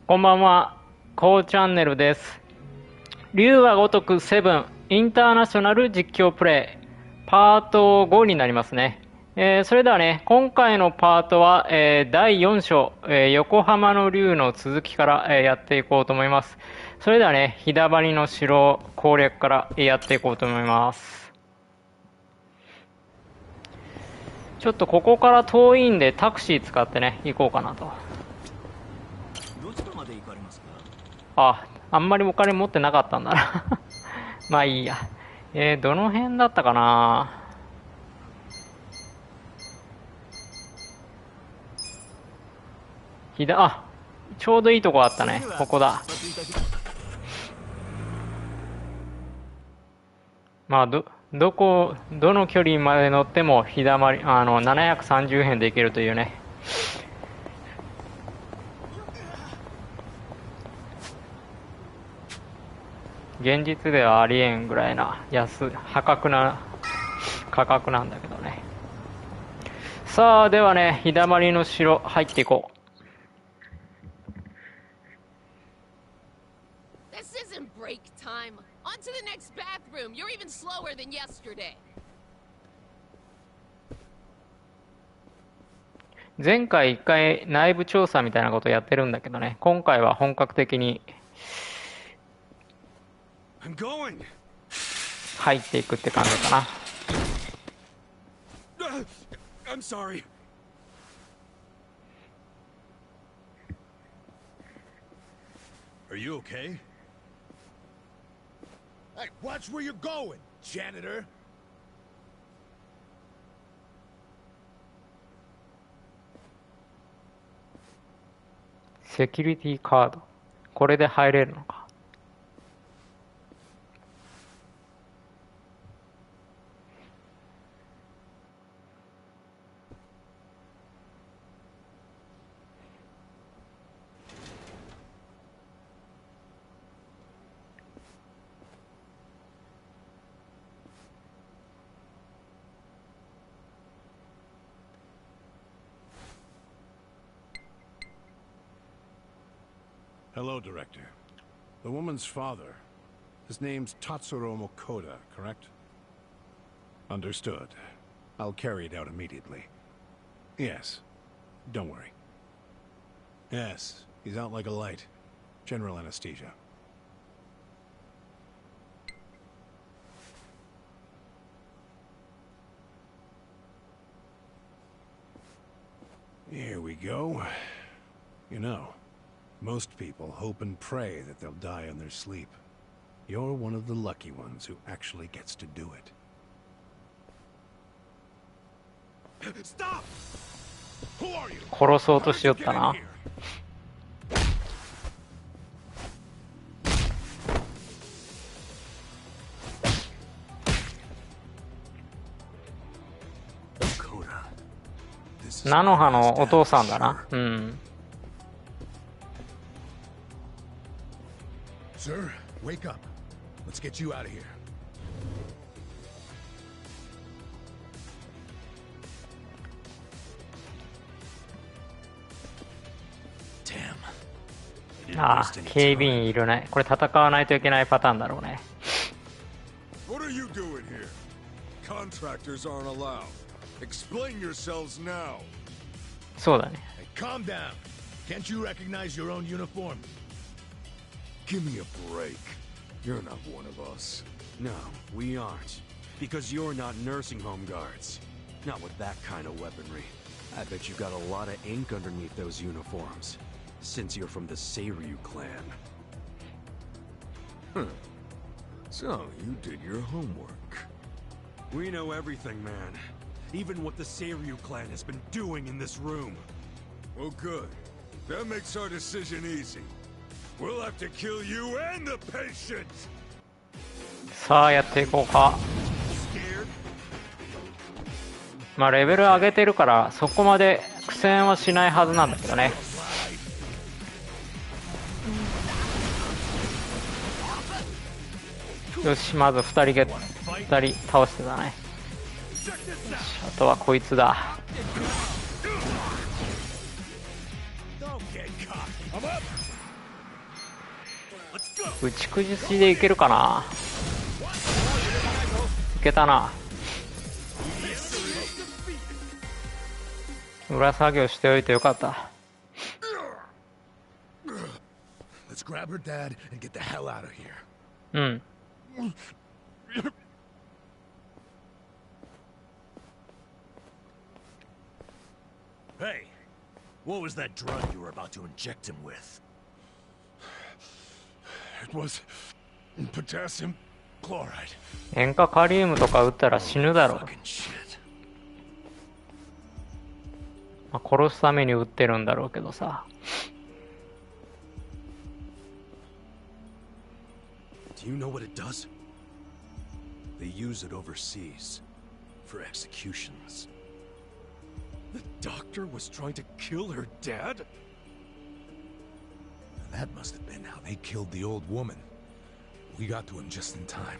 こんばんは、こうチャンネルです。龍が如く7インターナショナル実況プレイパート5になりますね。それではね、今回のパートは、第4章、横浜の龍の続きから、やっていこうと思います。それではね、陽だまりの城攻略からやっていこうと思います。ちょっとここから遠いんでタクシー使ってね、行こうかなと。どちらまで行かれますか？あんまりお金持ってなかったんだな。まあいいや。どの辺だったかな。ちょうどいいとこあったね。ここだ。まあ、どの距離まで乗っても、陽だまり、730円で行けるというね。現実ではありえんぐらいな破格な価格なんだけどね。さあ、ではね、陽だまりの城入っていこう。前回一回内部調査みたいなことやってるんだけどね、今回は本格的に入っていくって感じかな。I'm sorry. Are you okay? Hey, watch where you're going, janitor. セキュリティカード。これで入れるのか。Hello, Director. The woman's father. His name's Tatsuro Mokoda, correct? Understood. I'll carry it out immediately. Yes. Don't worry. Yes, he's out like a light. General anesthesia. Here we go. You know, most people hope and pray that they'll die in their sleep. You're one of the lucky ones who actually gets to do it. Stop! Who are you? 殺そうとしよったな。菜の葉のお父さんだな。うん。Sir, wake up. Let's get you out of here. Damn. 警備員いるね。これ戦わないといけないパターンだろうね。What are you doing here? Contractors aren't allowed. Explain yourselves now. そうだね。Hey, calm down. Can't you recognize your own uniform? Give me a break. You're not one of us. No, we aren't. Because you're not nursing home guards. Not with that kind of weaponry. I bet you've got a lot of ink underneath those uniforms. Since you're from the Seiryu clan. Huh. So, you did your homework. We know everything, man. Even what the Seiryu clan has been doing in this room. Well, good. That makes our decision easy. We'll have to kill you and the patient. さあやっていこうか。まあレベル上げてるからそこまで苦戦はしないはずなんだけどね。よし、まず2人倒してたね。あとはこいつだ。打ち崩しでいけるかな。いけたな。裏作業しておいてよかった。Let's grab her dad and get the hell out of here. うん。Hey, what was that drug you were about to inject him with? It was potassium chloride. 塩化カリウムとか打ったら死ぬだろう。Fucking shit. まあ、殺すために打ってるんだろうけどさ。Do you know what it does? They use it overseas for executions. The doctor was trying to kill her dad? That must have been how they killed the old woman. We got to him just in time.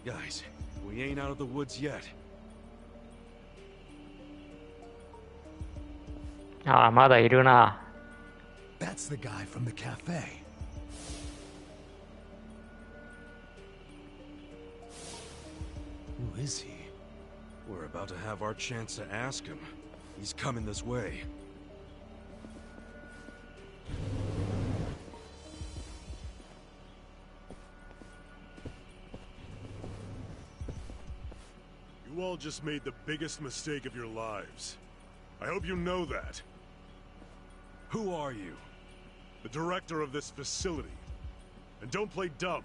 Guys, we ain't out of the woods yet. ああ、まだいるな。That's the guy from the cafe. Who is he? We're about to have our chance to ask him. He's coming this way. You all just made the biggest mistake of your lives. I hope you know that. Who are you? The director of this facility. And don't play dumb.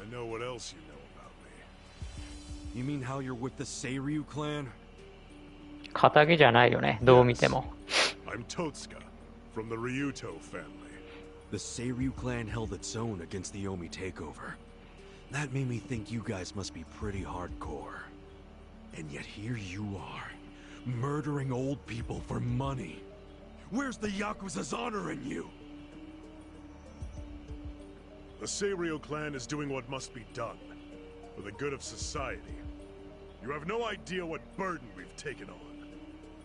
I know what else you know about me. You mean how you're with the Seiryu clan? 仇じゃないよね、どう見ても。I'm Totsuka, from the Ryuto family. The Seiryu clan held its own against the Omi takeover. That made me think you guys must be pretty hardcore. And yet here you are, murdering old people for money. Where's the Yakuza's honor in you? The Seiryu clan is doing what must be done, for the good of society. You have no idea what burden we've taken on.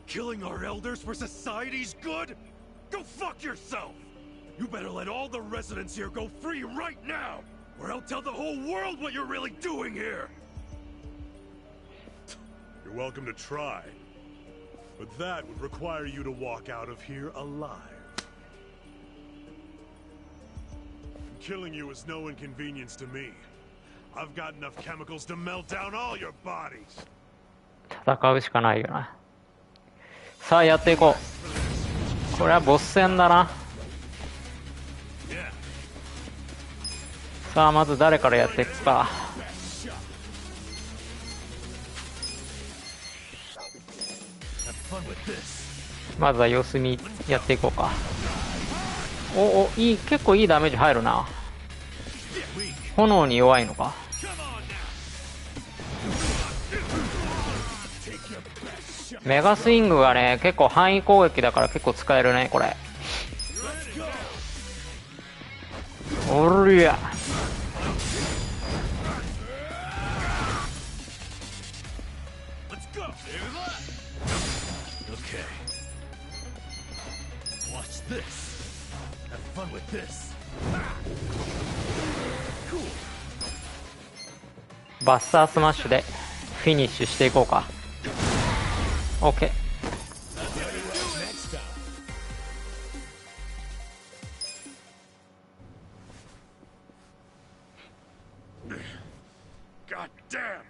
Killing our elders for society's good? Go fuck yourself! You better let all the residents here go free right now, or I'll tell the whole world what you're really doing here! You're welcome to try, but that would require you to walk out of here alive. Killing you is no inconvenience to me. I've got enough chemicals to melt down all your bodies. 戦うしかないよな。さあやっていこう。これはボス戦だな。さあまず誰からやっていくか。まずは様子見やっていこうか。お、いい、結構いいダメージ入るな。炎に弱いのか。メガスイングがね、結構範囲攻撃だから結構使えるね、これ。おりゃ。バスタースマッシュでフィニッシュしていこうか。OK。God damn!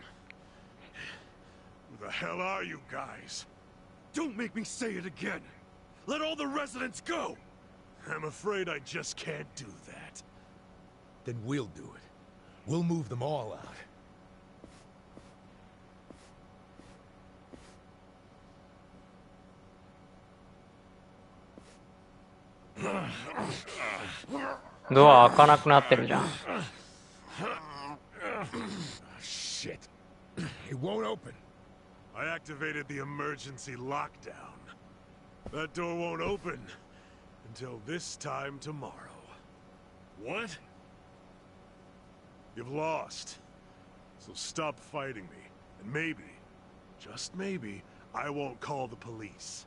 Who the hell are you guys? Don't make me say it again! Let all the residents go! I'm afraid I just can't do that. Then we'll do it. We'll move them all out. ドア開かなくなってるじゃん。Shit. It won't open. I activated the emergency lockdown. That door won't open until this time tomorrow. What? You've lost. So stop fighting me, and maybe, just maybe, I won't call the police.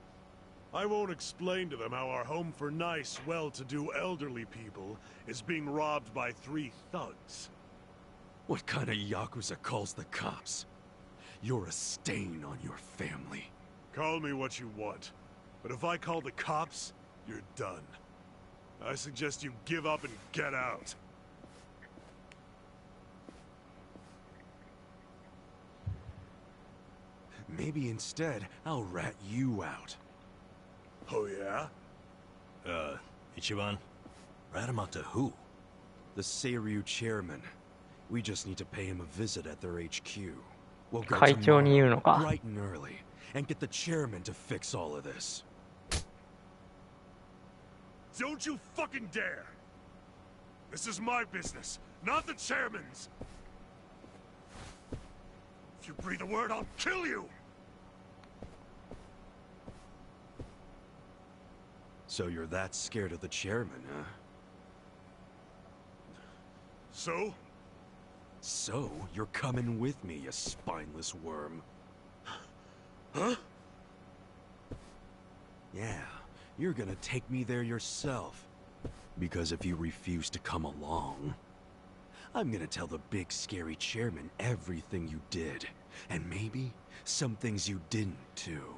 I won't explain to them how our home for nice, well-to-do elderly people is being robbed by 3 thugs. What kind of Yakuza calls the cops? You're a stain on your family. Call me what you want, but if I call the cops, you're done. I suggest you give up and get out. Maybe instead, I'll rat you out. Oh yeah? Ichiban, rat him out to who? The Seiryu chairman. We just need to pay him a visit at their HQ. We'll go 会長に言うの tomorrow, か。 bright and early, and get the chairman to fix all of this. Don't you fucking dare! This is my business, not the chairman's! If you breathe a word, I'll kill you! So you're that scared of the chairman, huh? So? So, you're coming with me, you spineless worm. Huh? Yeah, you're gonna take me there yourself. Because if you refuse to come along, I'm gonna tell the big scary chairman everything you did. And maybe some things you didn't too.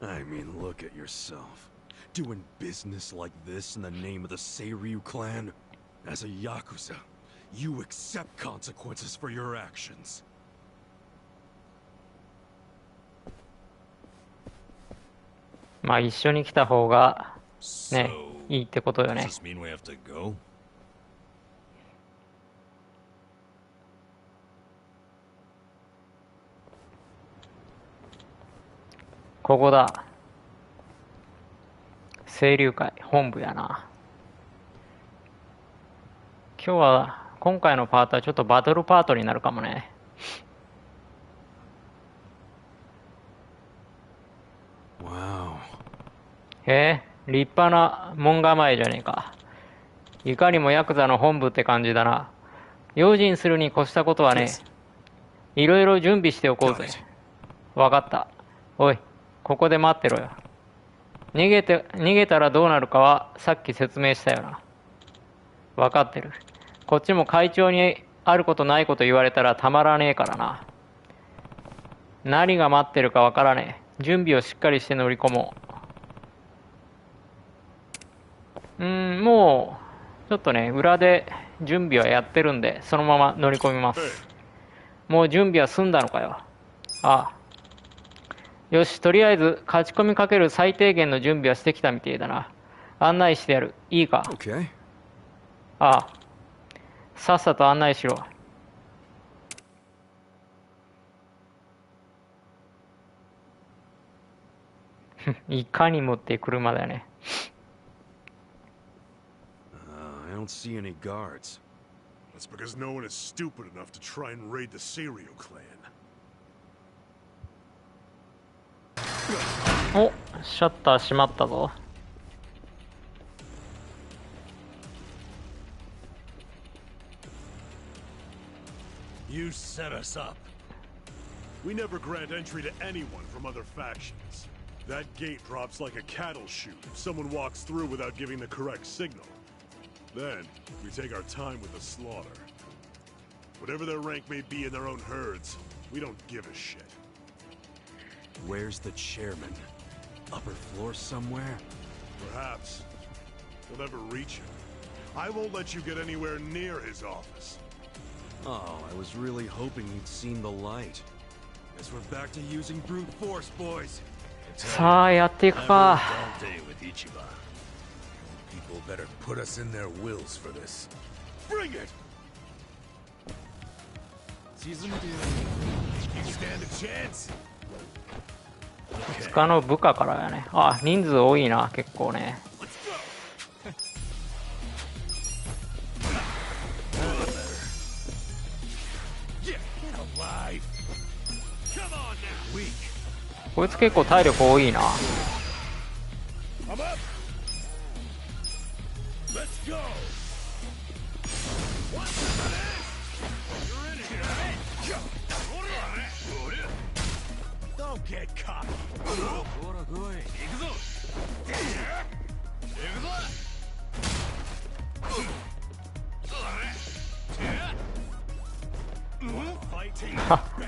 I mean, look at yourself. Doing business like this in the name of the Seiryu clan? As a Yakuza, you accept consequences for your actions. まあ一緒に来た方がね、 So, いいってことよ does ね。 this mean we have to go? ここだ。清流会本部やな。今回のパートはちょっとバトルパートになるかもね。Wow. へえ、立派な門構えじゃねえか。いかにもヤクザの本部って感じだな。用心するに越したことはね、いろいろ準備しておこうぜ。わかった。おい、ここで待ってろよ。逃げたらどうなるかはさっき説明したよな。わかってる。こっちも会長にあることないこと言われたらたまらねえからな。何が待ってるかわからねえ。準備をしっかりして乗り込もう。もうちょっとね、裏で準備はやってるんで、そのまま乗り込みます。もう準備は済んだのかよ。ああ。よし、とりあえず勝ち込みかける最低限の準備はしてきたみてえだな。案内してやる。いいか。 Okay. ああ。さっさと案内しろ。いかにもって車だよね。I don't see any guards. That's because no one is stupid enough to try and raid the Seiryu clan. お、シャッター閉まったぞ。You set us up. We never grant entry to anyone from other factions. That gate drops like a cattle chute if someone walks through without giving the correct signal. Then, we take our time with the slaughter. Whatever their rank may be in their own herds, we don't give a shit. Where's the chairman? Upper floor somewhere? Perhaps. You'll never reach him. I won't let you get anywhere near his office. Oh, I was really hoping you'd seen the light. Guess we're back to using brute force, boys. さあ、やっていくか。 All day with Ichiban. People better put us in their wills for this. Bring it! Season 2. You stand a chance? 2日の部下からやね。あ、人数多いな、結構ね。こいつ結構体力多いな。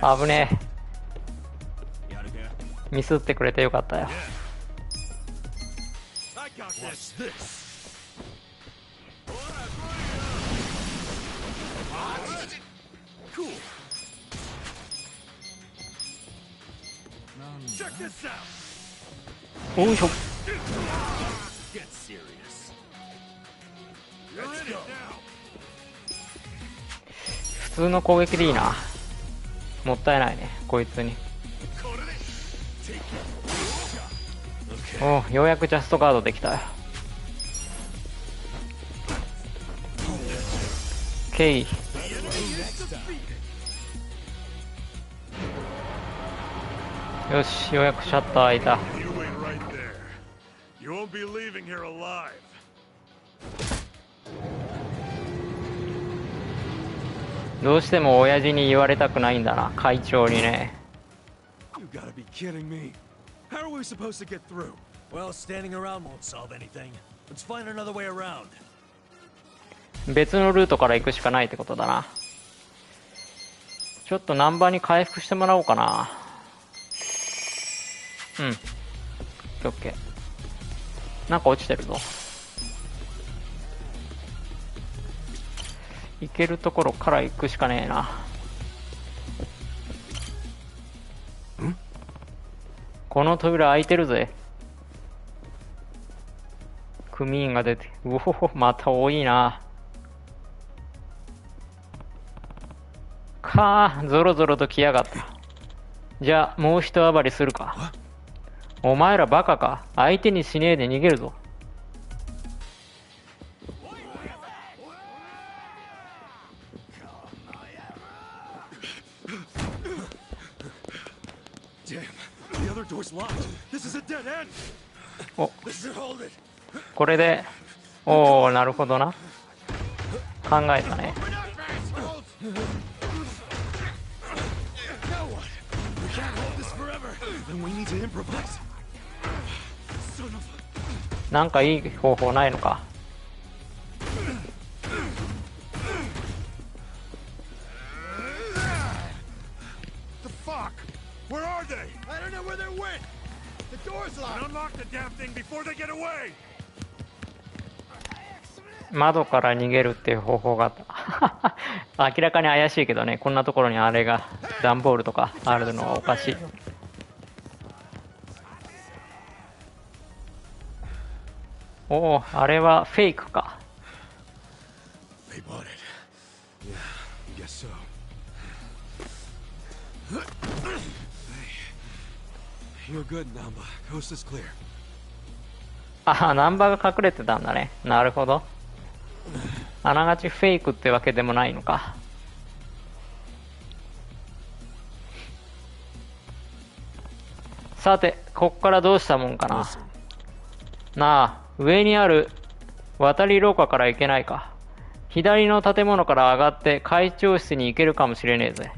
危ねえ。ミスってくれてよかったよ。おいしょ。普通の攻撃でいいな。もったいないね、こいつに。おう、ようやくジャストガードできたよ。ケイ。よし、ようやくシャッター開いた。どうしても親父に言われたくないんだな、会長にね。You gotta be kidding me. How are we supposed to get through? Well, standing around won't solve anything. Let's find another way around. 別のルートから行くしかないってことだな。ちょっと南波に回復してもらおうかな。うん。オッケー。なんか落ちてるぞ。行けるところから行くしかねえな。この扉開いてるぜ。組員が出て、うおほ、また多いな。かあ、ゾロゾロと来やがった。じゃあもう一暴れするか。お前らバカか。相手にしねえで逃げるぞ。お、これで、おお、なるほどな。考えたね。なんかいい方法ないのか。窓から逃げるっていう方法があった。明らかに怪しいけどね、こんなところにあれが段ボールとかあるのはおかしい。おお、あれはフェイクか。あ、ナンバーが隠れてたんだね。なるほど。あながちフェイクってわけでもないのか。さて、こっからどうしたもんかな。なあ、上にある渡り廊下から行けないか。左の建物から上がって会長室に行けるかもしれねえぜ。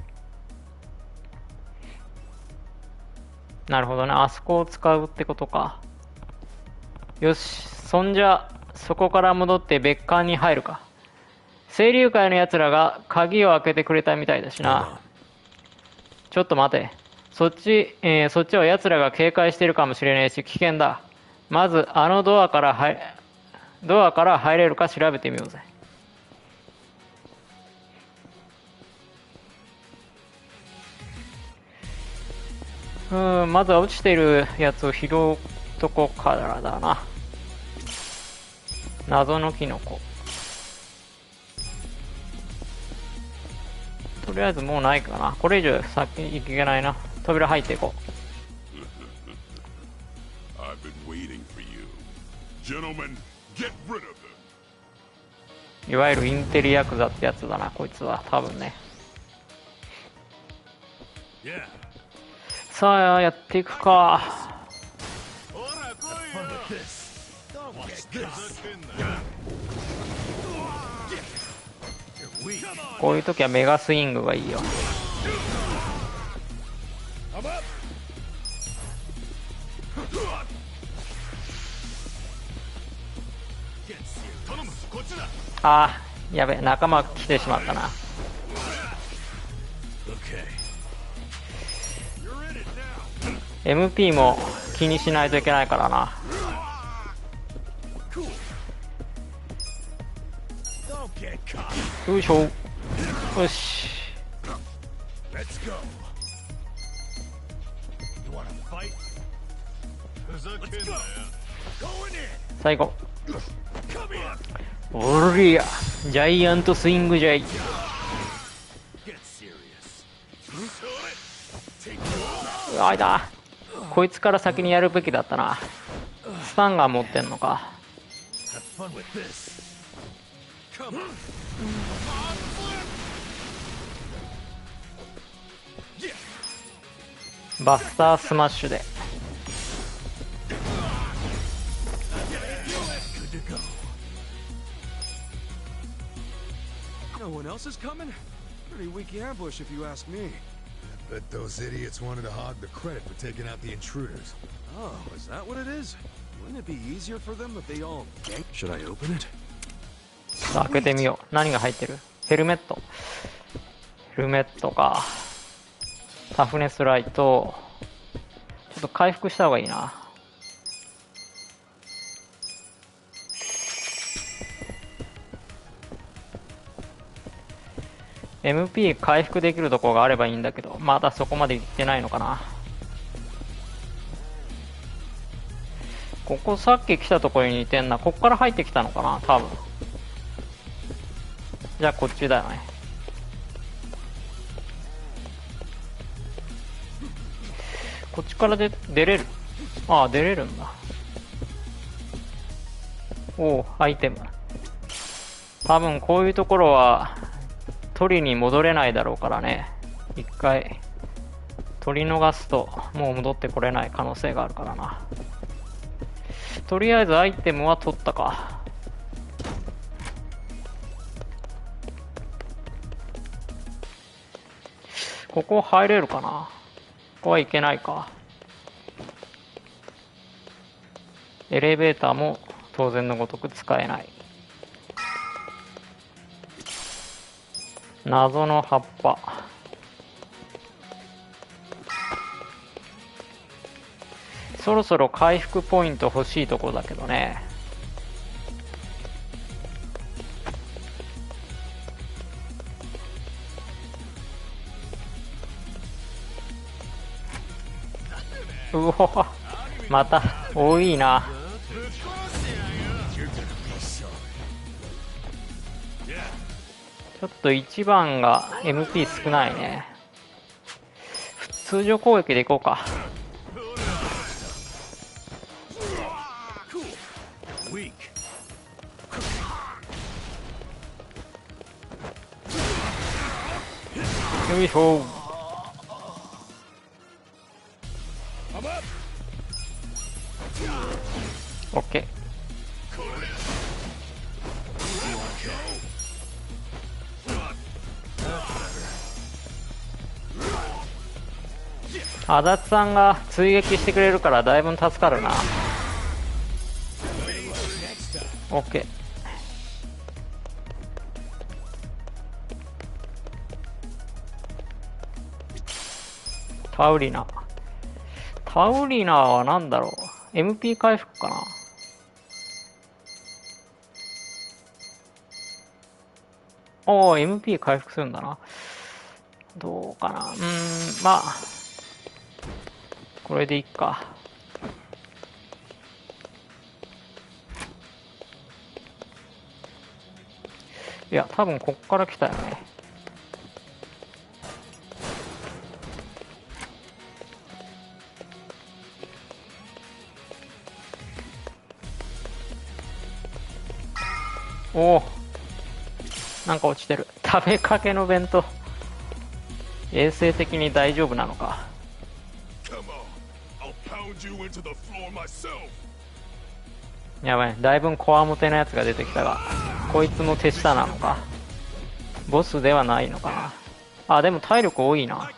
なるほどね、あそこを使うってことか。よし、そんじゃそこから戻って別館に入るか。清流会のやつらが鍵を開けてくれたみたいだしな。ちょっと待て。そっちはやつらが警戒してるかもしれないし危険だ。まずあのドアから入れるか調べてみようぜ。まずは落ちているやつを拾うとこからだな。謎のキノコ。とりあえずもうないかな。これ以上先に行けないな。扉入っていこう。いわゆるインテリヤクザってやつだな、こいつは多分ね。さあやっていくか。こういう時はメガスイングがいいよ。あー、やべ、仲間来てしまったな。MP も気にしないといけないからな。よいしょ。よし。最後。おりゃ、ジャイアントスイングジャイ。あいだ。こいつから先にやるべきだったな。スタンガン持ってんのか。バスタースマッシュで。No one else is coming? Pretty weak ambush if you ask me. Bet those idiots wanted to hog the credit for taking out the intruders. Oh, is that what it is? Wouldn't it be easier for them if they all gang? Should I open it? さあ開けてみよう。何が入ってる？ヘルメット。ヘルメットか。タフネスライト。ちょっと回復した方がいいな。MP 回復できるところがあればいいんだけど、まだそこまでいってないのかな。ここさっき来たところに似てんな。ここから入ってきたのかな多分。じゃあこっちだよね。こっちから出れる。ああ、出れるんだ。おお、アイテム。多分こういうところは取りに戻れないだろうからね。一回取り逃すともう戻ってこれない可能性があるからな。とりあえずアイテムは取ったか。ここ入れるかな。ここはいけないか。エレベーターも当然のごとく使えない。謎の葉っぱ。そろそろ回復ポイント欲しいところだけどね。うお、また多いな。ちょっと1番が MP 少ないね。通常攻撃でいこうか。よいしょ。オッケー。足立さんが追撃してくれるからだいぶ助かるな。オッケー。タウリナ。タウリナは何だろう。MP 回復かな。おお、MP 回復するんだな。どうかな。まあこれでいいか。いや多分こっから来たよね。おお、なんか落ちてる。食べかけの弁当。衛生的に大丈夫なのか。やばい、だいぶこわもてのやつが出てきたが、こいつも手下なのか。ボスではないのかな。あ、でも体力多いな。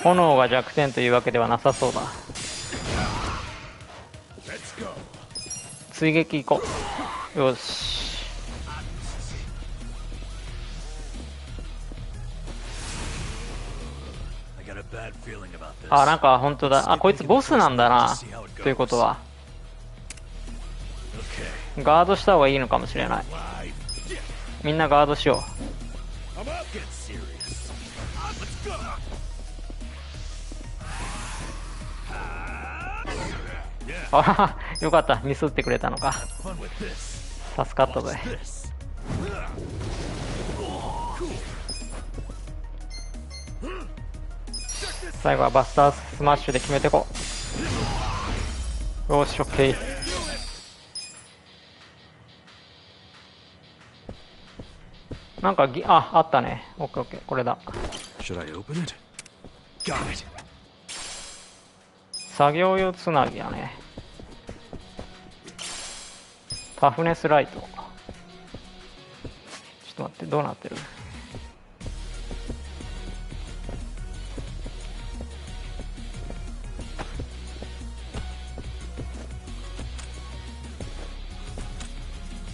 炎が弱点というわけではなさそうだ。追撃行こう。よし。あ、なんか本当だ。あ、こいつボスなんだな。ということはガードした方がいいのかもしれない。みんなガードしよう。あ、よかった。ミスってくれたのか。助かったぜ。最後はバスタースマッシュで決めてこう。よし、オッケー。なんかあったね。オッケーオッケー、これだ。作業用つなぎやね。タフネスライト。ちょっと待って、どうなってる？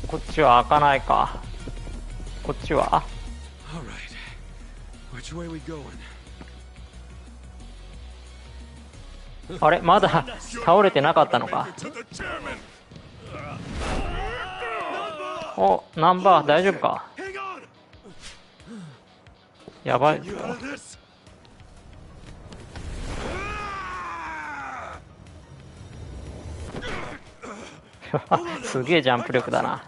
こっちは開かないか。こっちはあれ、まだ倒れてなかったのか。お、ナンバー大丈夫か。やばいぞ。すげえジャンプ力だな。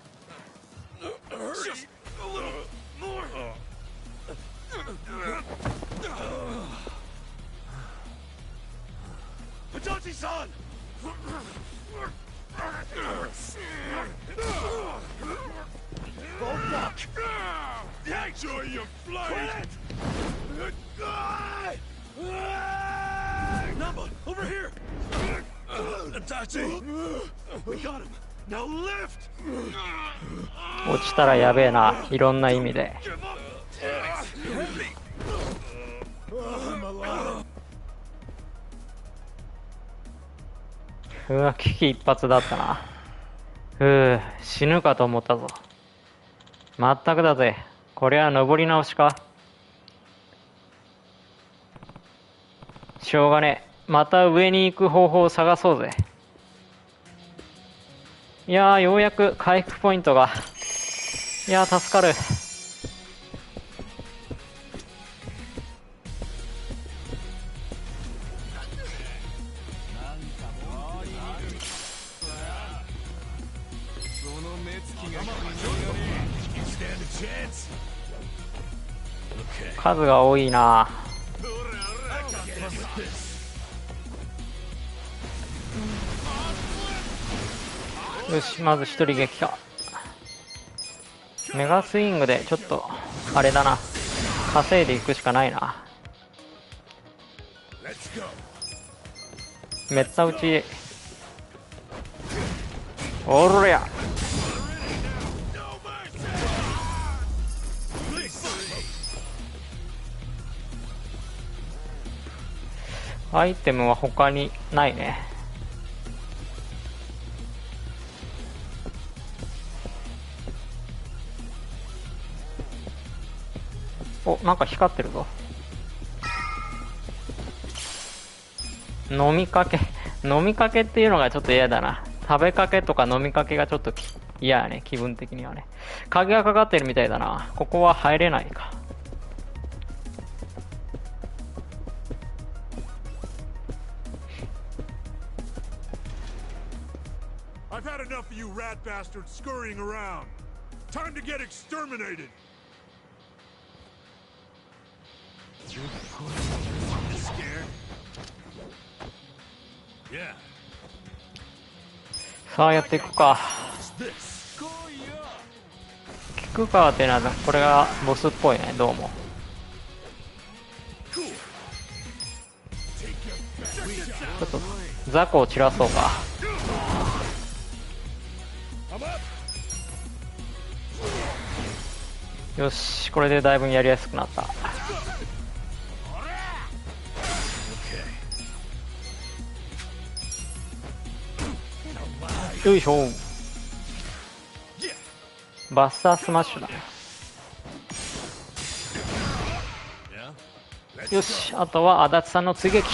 落ちたらやべえな、いろんな意味で。うわ、危機一髪だったな。死ぬかと思ったぞ。まったくだぜ。これは登り直しか。しょうがねえ。また上に行く方法を探そうぜ。いやー、ようやく回復ポイントが。いやー、助かる。数が多いな。よし、まず一人撃破。メガスイングでちょっとあれだな、稼いでいくしかないな。めった打ち。おりゃ。アイテムは他にないね。お、なんか光ってるぞ。飲みかけ飲みかけっていうのがちょっと嫌だな。食べかけとか飲みかけがちょっと嫌やね、気分的にはね。鍵がかかってるみたいだな。ここは入れないか。I've had enough of you rat bastards scurrying around. Time to get exterminated. Scared? Yeah. さあやっていくか。菊川ってのはこれがボスっぽいね、どうも。ちょっと雑魚を散らそうか。よし、これでだいぶやりやすくなった。よいしょ。バスタースマッシュだ。 Yeah? よし、あとは足立さんの追撃。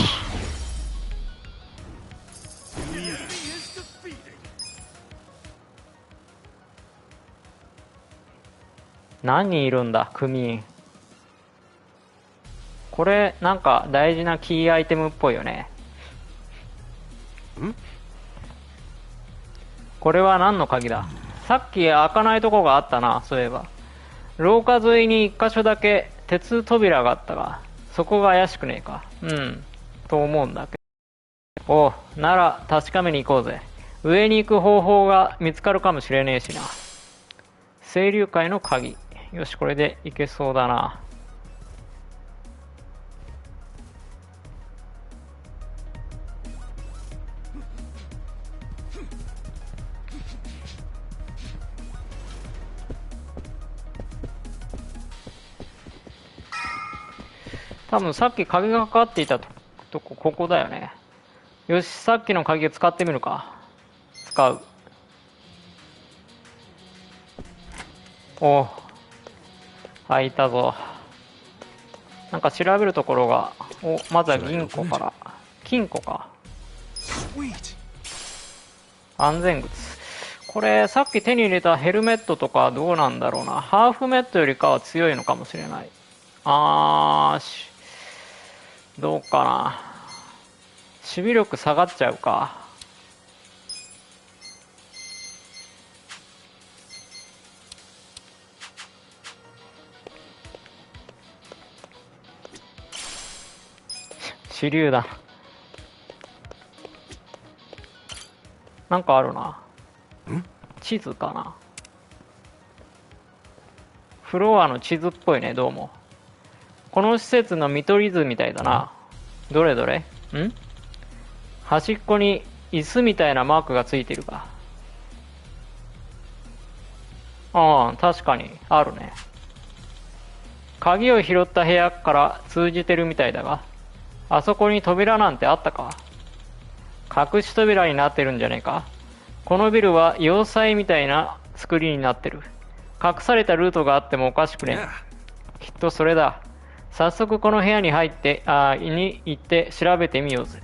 何人いるんだ組員。これなんか大事なキーアイテムっぽいよね。これは何の鍵だ。さっき開かないとこがあったな。そういえば廊下沿いに一箇所だけ鉄扉があったが、そこが怪しくねえか。と思うんだけど。おう、なら確かめに行こうぜ。上に行く方法が見つかるかもしれねえしな。清流会の鍵。よし、これで行けそうだな。多分さっき鍵がかかっていたとこ、ここだよね。よし、さっきの鍵を使ってみるか。使う。おう、開いたぞ。なんか調べるところが、まずは銀庫から。金庫か。安全靴。これさっき手に入れたヘルメットとかどうなんだろうな。ハーフメットよりかは強いのかもしれない。どうかな。守備力下がっちゃうか。手榴弾。なんかあるな。地図かな。フロアの地図っぽいね、どうも。この施設の見取り図みたいだな。どれどれ？端っこに椅子みたいなマークがついてるか。ああ、確かにあるね。鍵を拾った部屋から通じてるみたいだが、あそこに扉なんてあったか。隠し扉になってるんじゃねえか。このビルは要塞みたいな作りになってる。隠されたルートがあってもおかしくねえ。きっとそれだ。早速この部屋に入ってに行って調べてみようぜ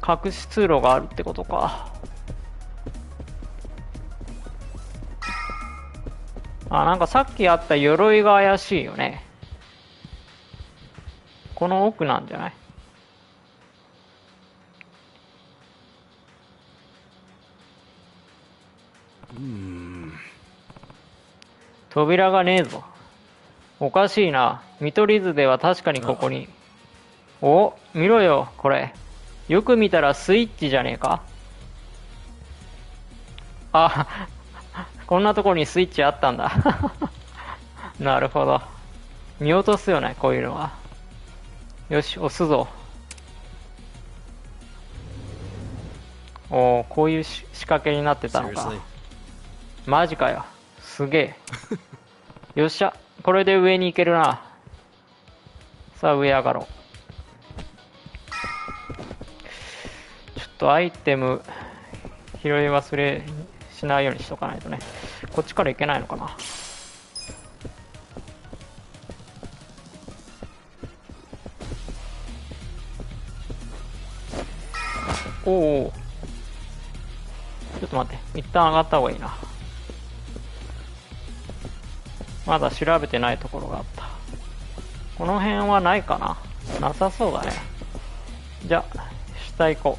と。隠し通路があるってことか。なんかさっきあった鎧が怪しいよね。この奥なんじゃない？扉がねえぞ。おかしいな。見取り図では確かにここに。お、見ろよ、これ。よく見たらスイッチじゃねえか。こんなとこにスイッチあったんだ。なるほど。見落とすよね、こういうのは。よし、押すぞ。こういう仕掛けになってたのか。マジかよ。すげえ。よっしゃ、これで上に行けるな。さあ、上上がろう。ちょっとアイテム拾い忘れしないようにしとかないとね。こっちから行けないのかな。おお、ちょっと待って、一旦上がった方がいいな。まだ調べてないところがあった。この辺はないかな。なさそうだね。じゃあ下行こ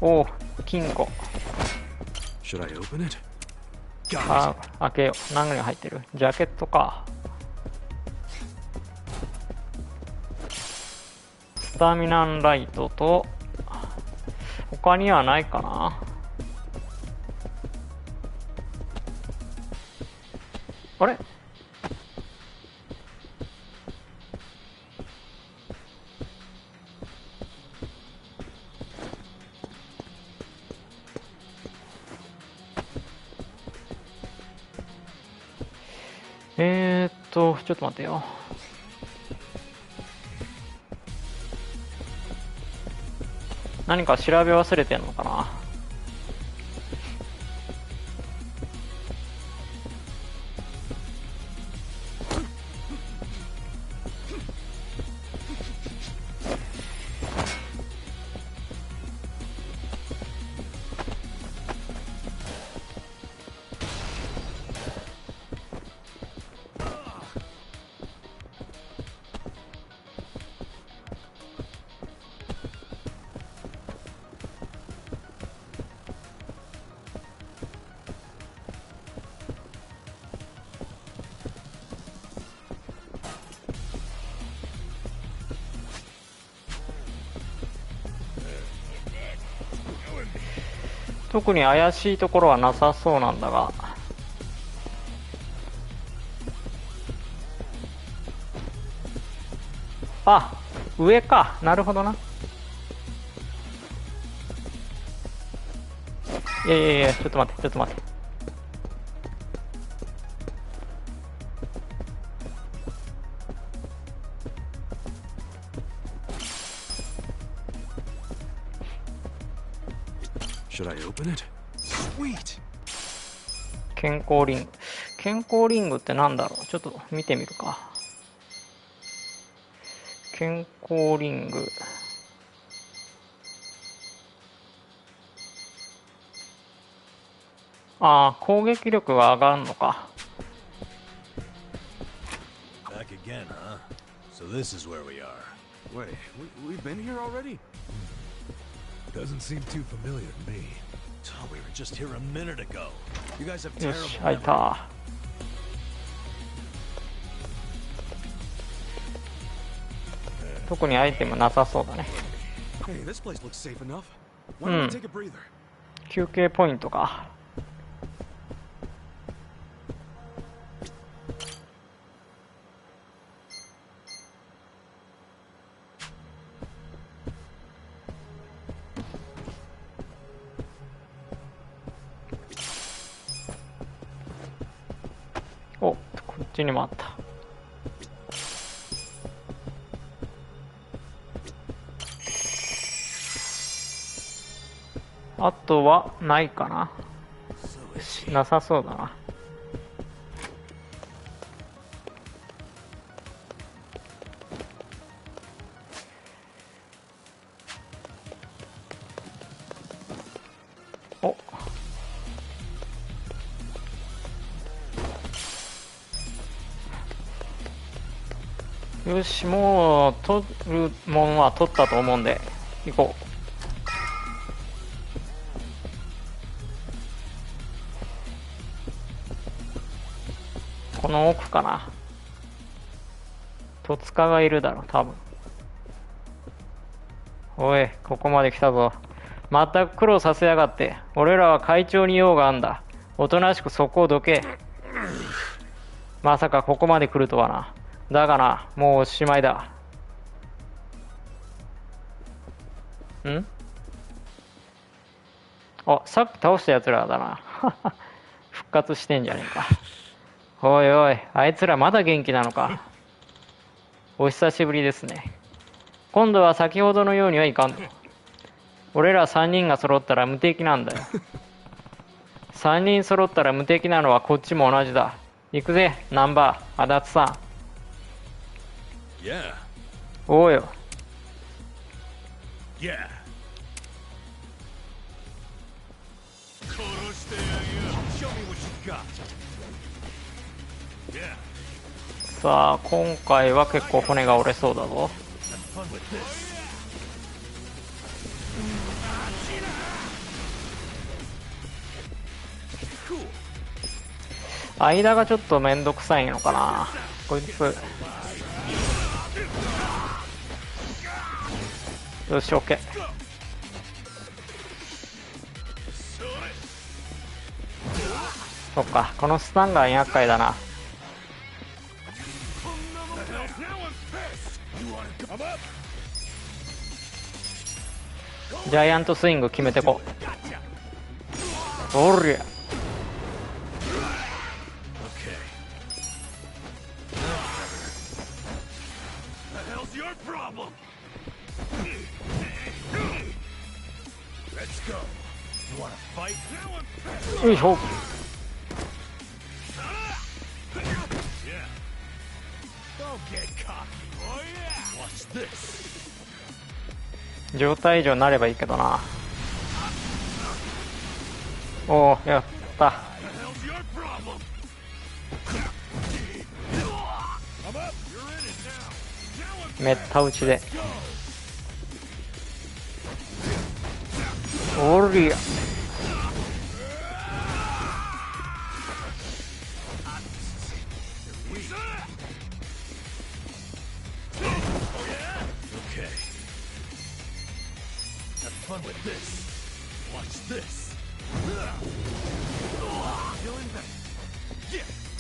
う。おお、金庫。開けよう。何が入ってる？ジャケットか。スタミナンライトと、他にはないかな。あれ？ちょっと待ってよ。何か調べ忘れてんのかな。特に怪しいところはなさそうなんだが。あ、上か。なるほどな。いやいやいや、ちょっと待って、ちょっと待って。Should I open it? Sweet. 健康リング。健康リングってなんだろう。ちょっと見てみるか。健康リング。ああ、攻撃力が上がるのか。Back again, huh? So this is where we are. Wait, we've been here already? Doesn't seem too familiar to me. Oh, we were just here a minute ago. You guys have よ terrible し、開い memory. た。特にアイテムなさそうだね。Hey, this place looks safe enough. Why don't we take a breather? 休憩ポイントか。お、こっちにもあった。あとはないかな。なさそうだな。お、よし、もう取るもんは取ったと思うんで行こう。この奥かな。戸塚がいるだろ多分。おい、ここまで来たぞ。まったく苦労させやがって。俺らは会長に用があんだ。おとなしくそこをどけ。まさかここまで来るとはな。だがな、もうおしまいだ。ん？あ、さっき倒したやつらだな。復活してんじゃねえか。おいおい、あいつらまだ元気なのか。お久しぶりですね。今度は先ほどのようにはいかんぞ。俺ら3人が揃ったら無敵なんだよ。3人揃ったら無敵なのはこっちも同じだ。行くぜ、ナンバー、足立さん。Yeah. おうよ。Yeah. 殺してやるよ。Show me what you got. Yeah. さあ、今回は結構骨が折れそうだぞ。Have fun with this. 間がちょっとめんどくさいのかな。こいつ。よし、OK。そっか、このスタンガン厄介だな。ジャイアントスイング決めてこう。おりゃ。Let's go. You wanna fight? よいしょ。 Yeah. Don't get cocky. Oh yeah. Watch this. 状態以上になればいいけどな。おお、やった。 The hell's your problem? I'm up. You're in it now. めった打ちで。おりゃ。 Okay. Have fun with this. Watch this.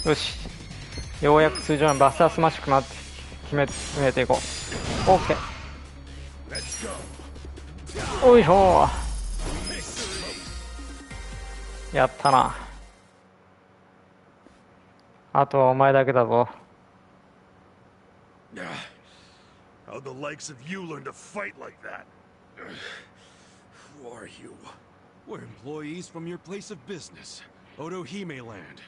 よし。ようやく通常のバスタースマッシュ決めていこう。オッケー。 Let's go. おいしょー。やったな。あとはお前だけだぞ。 How'd the likes of you learn to fight like that? Who are you? We're employees from your place of business, Otohime Land.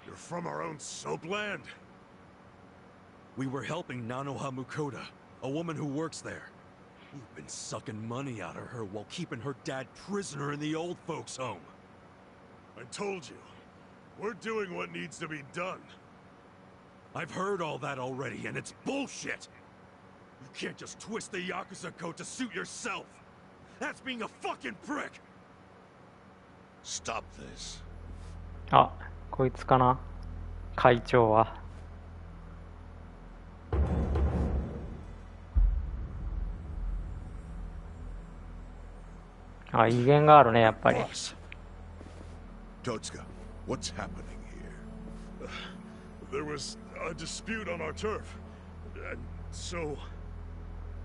You're from our own soap land? We were helping Nanoha Mukoda, a woman who works there. We've been sucking money out of her while keeping her dad prisoner in the old folks' home. I told you. We're doing what needs to be done. I've heard all that already, and it's bullshit! You can't just twist the Yakuza code to suit yourself! That's being a fucking prick! Stop this. あ、こいつかな。会長は。あ、威厳があるね、やっぱり。 Boss. Totsuka, what's happening here? There was a dispute on our turf, and so...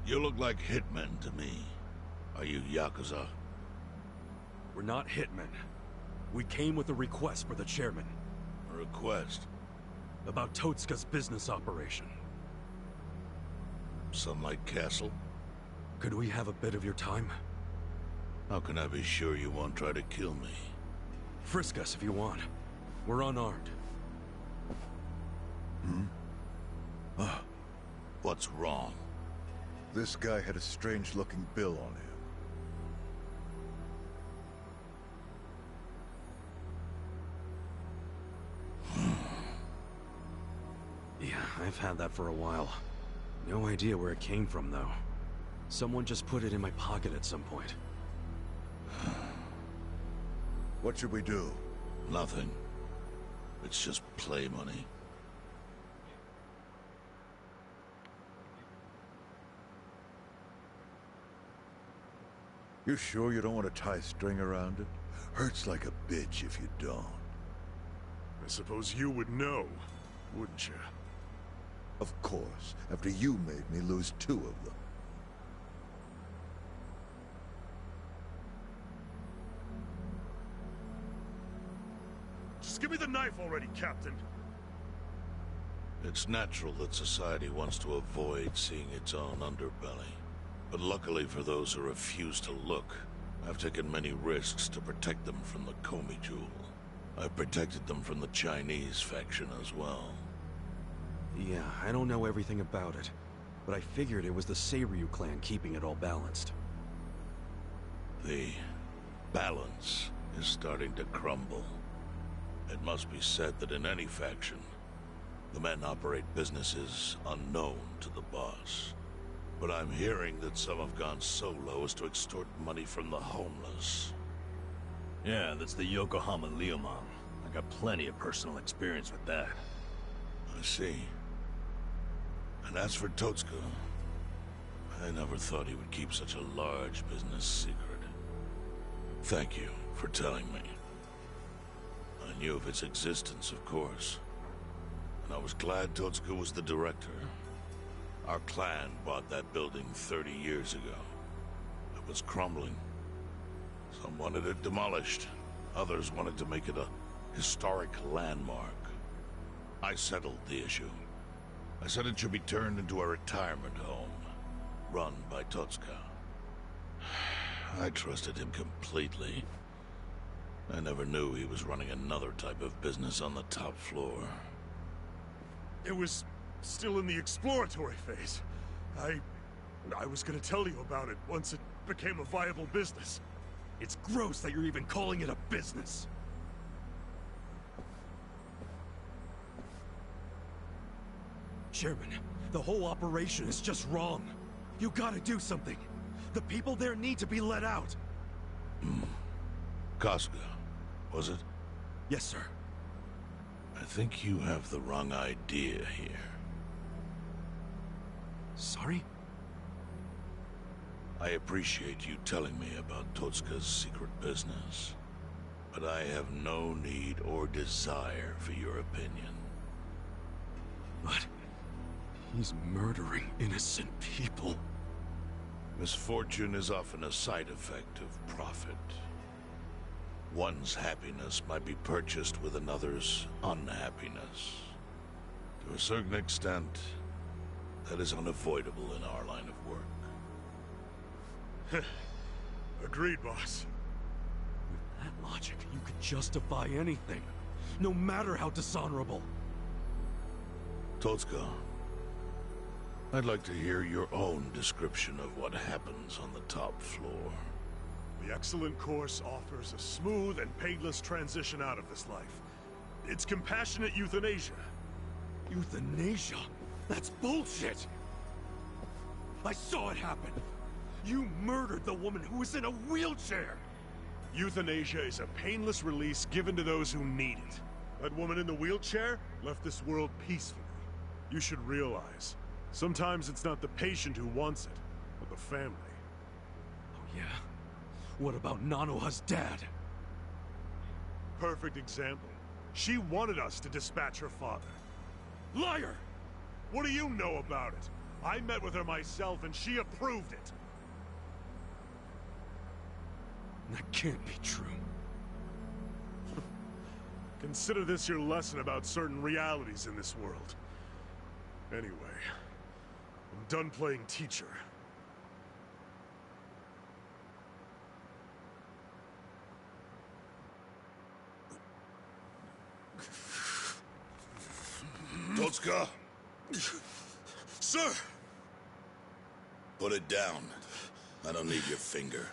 You look like hitmen to me. Are you Yakuza? We're not hitmen. We came with a request for the chairman. A request? About Totsuka's business operation. Sunlight Castle? Could we have a bit of your time? How can I be sure you won't try to kill me? Frisk us if you want. We're unarmed. What's wrong? This guy had a strange-looking bill on him. Yeah, I've had that for a while. No idea where it came from, though. Someone just put it in my pocket at some point. What should we do? Nothing. It's just play money. You sure you don't want to tie string around it? Hurts like a bitch if you don't. I suppose you would know, wouldn't you? Of course, after you made me lose 2 of them. Just give me the knife already, Captain. It's natural that society wants to avoid seeing its own underbelly. But luckily for those who refuse to look, I've taken many risks to protect them from the Komi Jewel. I've protected them from the Chinese faction as well. Yeah, I don't know everything about it, but I figured it was the Seiryu clan keeping it all balanced. The balance is starting to crumble. It must be said that in any faction, the men operate businesses unknown to the boss. But I'm hearing that some have gone so low as to extort money from the homeless. Yeah, that's the Yokohama Leomon. I got plenty of personal experience with that. I see. And as for Totsuka, I never thought he would keep such a large business secret. Thank you for telling me. I knew of its existence, of course. And I was glad Totsuka was the director. Our clan bought that building 30 years ago. It was crumbling. Some wanted it demolished. Others wanted to make it a historic landmark. I settled the issue. I said it should be turned into a retirement home, run by Totsuka. I trusted him completely. I never knew he was running another type of business on the top floor. It was still in the exploratory phase. I was gonna tell you about it once it became a viable business. It's gross that you're even calling it a business. Chairman, the whole operation is just wrong. You gotta do something. The people there need to be let out. Casca, was it? Yes, sir. I think you have the wrong idea here. Sorry? I appreciate you telling me about Totsuka's secret business, but I have no need or desire for your opinion. But he's murdering innocent people. Misfortune is often a side effect of profit. One's happiness might be purchased with another's unhappiness. To a certain extent, that is unavoidable in our line of work. Agreed, boss. With that logic, you could justify anything, no matter how dishonorable. Totsuka, I'd like to hear your own description of what happens on the top floor. The excellent course offers a smooth and painless transition out of this life. It's compassionate euthanasia. Euthanasia? That's bullshit! I saw it happen! You murdered the woman who was in a wheelchair! Euthanasia is a painless release given to those who need it. That woman in the wheelchair left this world peacefully. You should realize, sometimes it's not the patient who wants it, but the family. Oh yeah? What about Nanoha's dad? Perfect example. She wanted us to dispatch her father. Liar! What do you know about it? I met with her myself and she approved it. That can't be true. Consider this your lesson about certain realities in this world. Anyway, I'm done playing teacher. Totsuka! Sir! Put it down. I don't need your finger.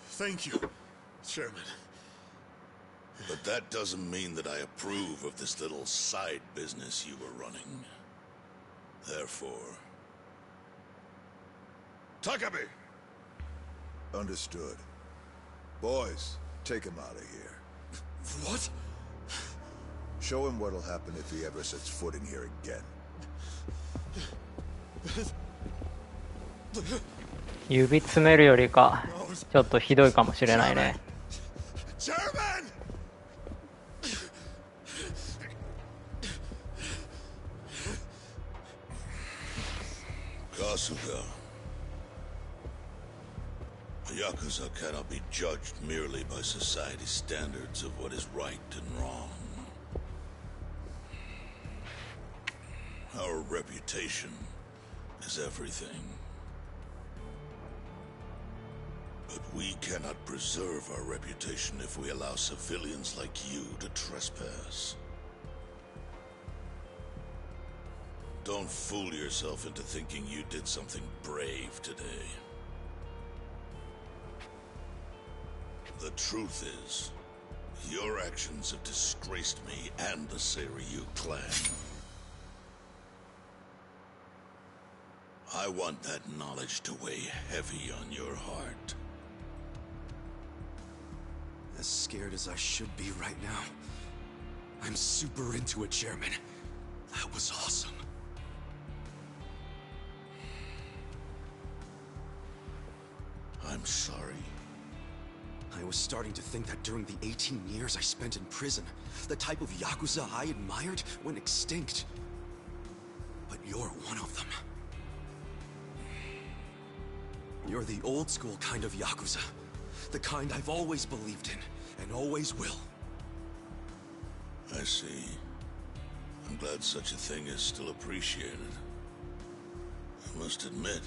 Thank you, Chairman. But that doesn't mean that I approve of this little side business you were running. Therefore... Takabe! Understood. Boys, take him out of here. What? Show him what'll happen if he ever sets foot in here again. 指詰めるよりかちょっとひどいかもしれないね。Chairman! Kasuga. A Yakuza cannot be judged merely by society's standards of what is right and wrong. Our reputation is everything. But we cannot preserve our reputation if we allow civilians like you to trespass. Don't fool yourself into thinking you did something brave today. The truth is, your actions have disgraced me and the Seiryu clan. I want that knowledge to weigh heavy on your heart. As scared as I should be right now, I'm super into it, Chairman. That was awesome. I'm sorry. I was starting to think that during the 18 years I spent in prison, the type of Yakuza I admired went extinct. But you're one of them. You're the old-school kind of Yakuza. The kind I've always believed in, and always will. I see. I'm glad such a thing is still appreciated. I must admit,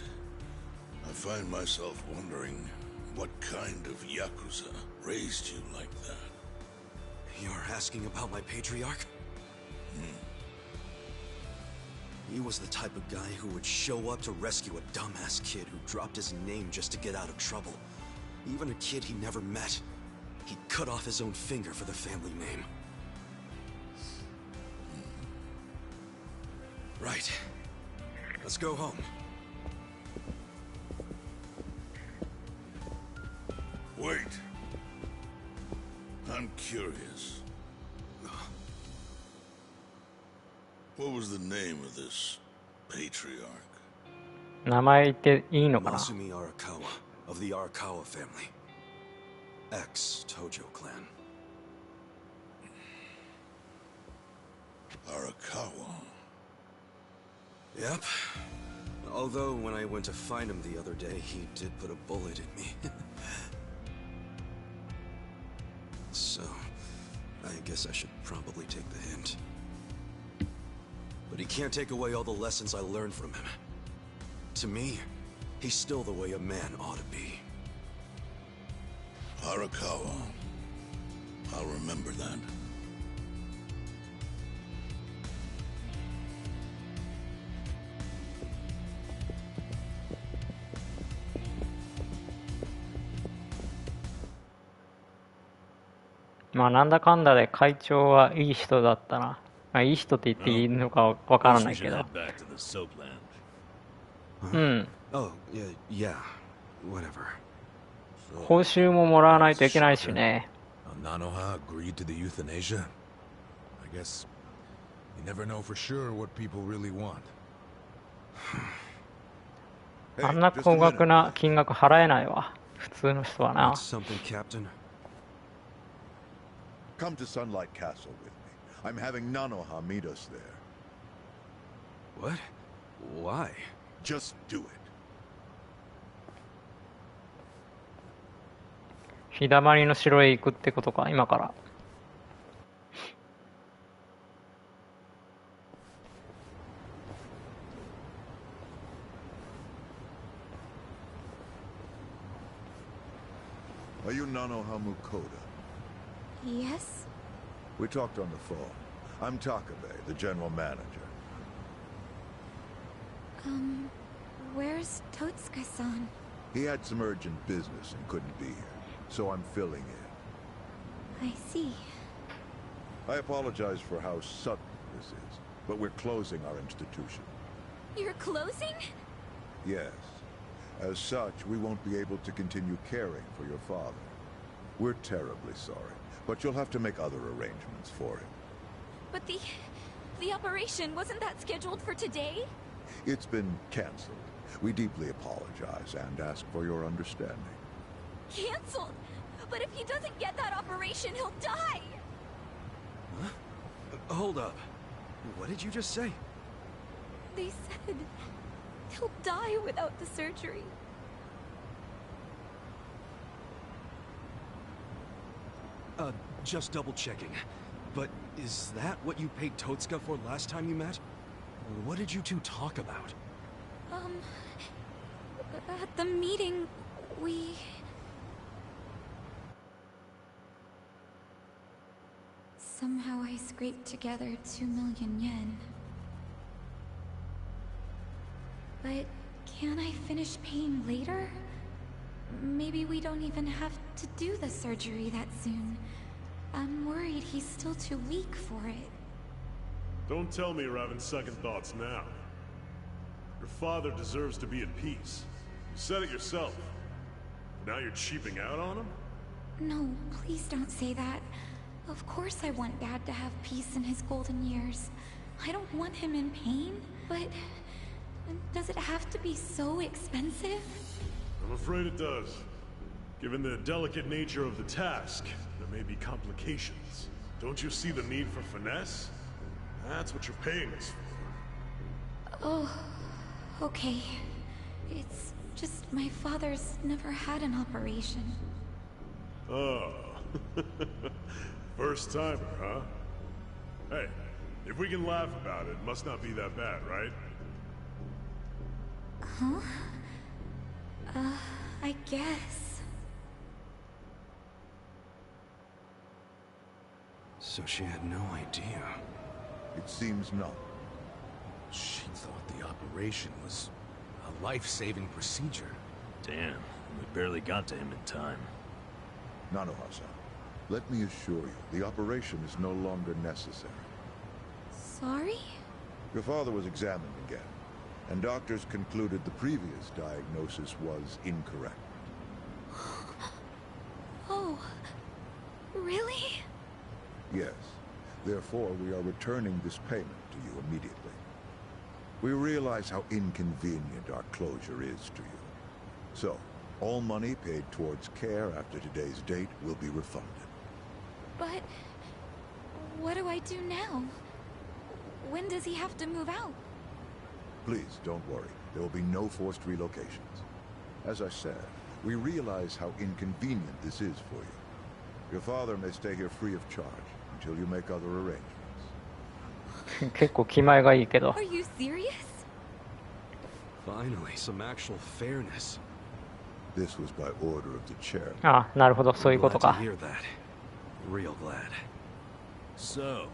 I find myself wondering what kind of Yakuza raised you like that. You're asking about my patriarch? He was the type of guy who would show up to rescue a dumbass kid who dropped his name just to get out of trouble. Even a kid he never met. He'd cut off his own finger for the family name. Right. Let's go home. Wait. I'm curious. What was the name of this patriarch? 名前言っていいのかな？ Masumi Arakawa of the Arakawa family. Ex-Tojo clan. Arakawa. Yep. Although when I went to find him the other day, he did put a bullet in me. So, I guess I should probably take the hint. But he can't take away all the lessons I learned from him. To me, he's still the way a man ought to be. Arakawa. I'll remember that.まあなんだかんだで会長はいい人だったな。まあ、いい人って言っていいのかわからないけど。うん。Oh, yeah, whatever. 報酬ももらわないといけないしね。Nanoha agreed to the euthanasia. I guess you never know for sure what people really want. あんな高額な金額払えないわ。普通の人はな。 Something, Captain? Come to Sunlight Castle with me. I'm having Nanoha meet us there. What? Why? Just do it. 陽だまりの城へ行くってことか、今から。Are you Nanoha Mukoda? Yes? We talked on the phone. I'm Takabe, the general manager. Where's Totsuka-san? He had some urgent business and couldn't be here, so I'm filling in. I see. I apologize for how sudden this is, but we're closing our institution. You're closing? Yes. As such, we won't be able to continue caring for your father. We're terribly sorry, but you'll have to make other arrangements for him. But the operation, wasn't that scheduled for today? It's been canceled. We deeply apologize and ask for your understanding. Canceled? But if he doesn't get that operation, he'll die! Huh? Hold up. What did you just say? They said he'll die without the surgery. Just double checking. But is that what you paid Totsuka for last time you met? What did you two talk about? At the meeting, we... Somehow I scraped together 2 million yen. But can't I finish paying later? Maybe we don't even have to do the surgery that soon. I'm worried he's still too weak for it. Don't tell me you're having second thoughts now. Your father deserves to be in peace. You said it yourself. Now you're cheaping out on him? No, please don't say that. Of course I want Dad to have peace in his golden years. I don't want him in pain, but... does it have to be so expensive? I'm afraid it does. Given the delicate nature of the task, there may be complications. Don't you see the need for finesse? That's what you're paying us for. Oh, okay. It's just my father's never had an operation. Oh. First timer, huh? Hey, if we can laugh about it, it must not be that bad, right? Huh? I guess. So she had no idea. It seems not. She thought the operation was a life-saving procedure. Damn, we barely got to him in time. Nanohasa, let me assure you, the operation is no longer necessary. Sorry? Your father was examined again, and doctors concluded the previous diagnosis was incorrect. Oh, really? Yes. Therefore, we are returning this payment to you immediately. We realize how inconvenient our closure is to you. So, all money paid towards care after today's date will be refunded. But what do I do now? When does he have to move out? Please, don't worry. There will be no forced relocations. As I said, we realize how inconvenient this is for you. Your father may stay here free of charge until you make other arrangements. 結構気前がいいけど。 Are you serious? Finally, some actual fairness. This was by order of the chairman. あ、なるほど、そういう I'm こと glad to か。 hear that. Real glad. So,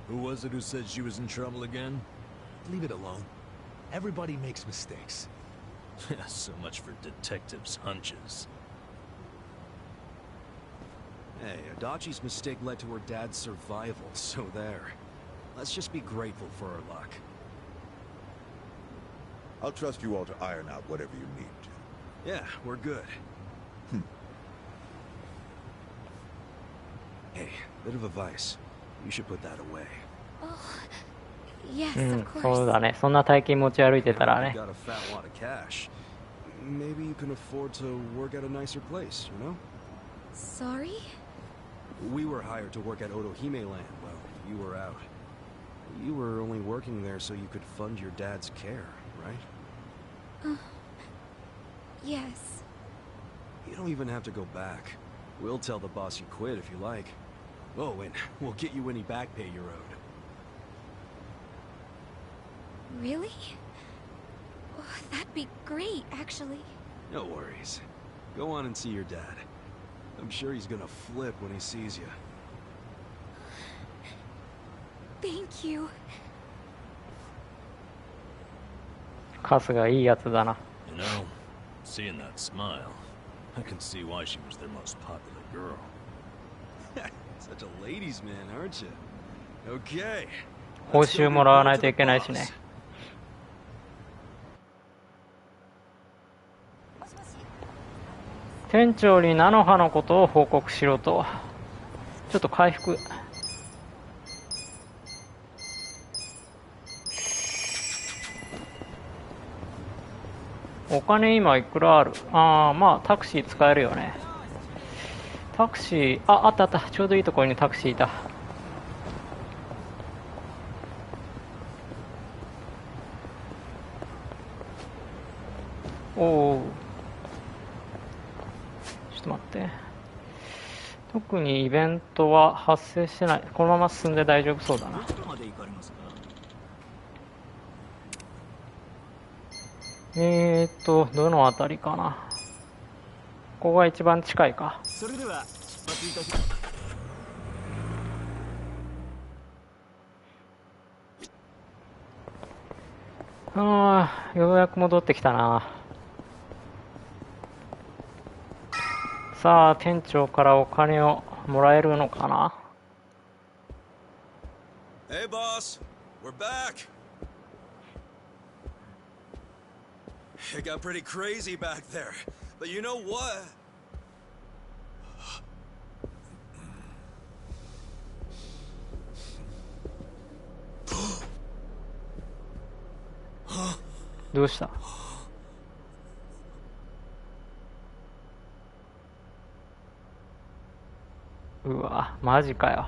who was it who said she was in trouble again? Leave it alone. Everybody makes mistakes. So much for detectives' hunches. Hey, Adachi's mistake led to her dad's survival, so there. Let's just be grateful for her luck. I'll trust you all to iron out whatever you need to. Yeah, we're good. Hey, bit of advice. You should put that away. Oh, yes, うん of、そう course. だね。そんな大金持ち歩いてたら You ね。 got a fat lot of cash. Maybe you can afford to work at a nicer place, you know? Sorry? We were hired to work at Otohime Land while you were out. You were only working there so you could fund your dad's care, right? Yes. You don't even have to go back. We'll tell the boss you quit if you like. Oh, and we'll get you any back pay you're owed. Really? Oh, that'd be great, actually. No worries. Go on and see your dad. I'm sure he's gonna flip when he sees you. Thank you. カスがいいやつだな。 You know, seeing that smile, I can see why she was their most popular girl. Such a ladies' man, aren't you? Okay. 報酬もらわないといけないしね。店長に菜の葉のことを報告しろと。ちょっと回復。お金今いくらある？ああ、まあタクシー使えるよね。タクシー、あったあった。ちょうどいいところにタクシーいた。おお。ちょっと待って。特にイベントは発生してない。このまま進んで大丈夫そうだな。どのあたりかな。ここが一番近いか。ああ、ようやく戻ってきたな。さあ、店長からお金をもらえるのかな。 Hey, boss. We're back. It got pretty crazy back there. But you know what? Huh? どうした？うわ、マジかよ。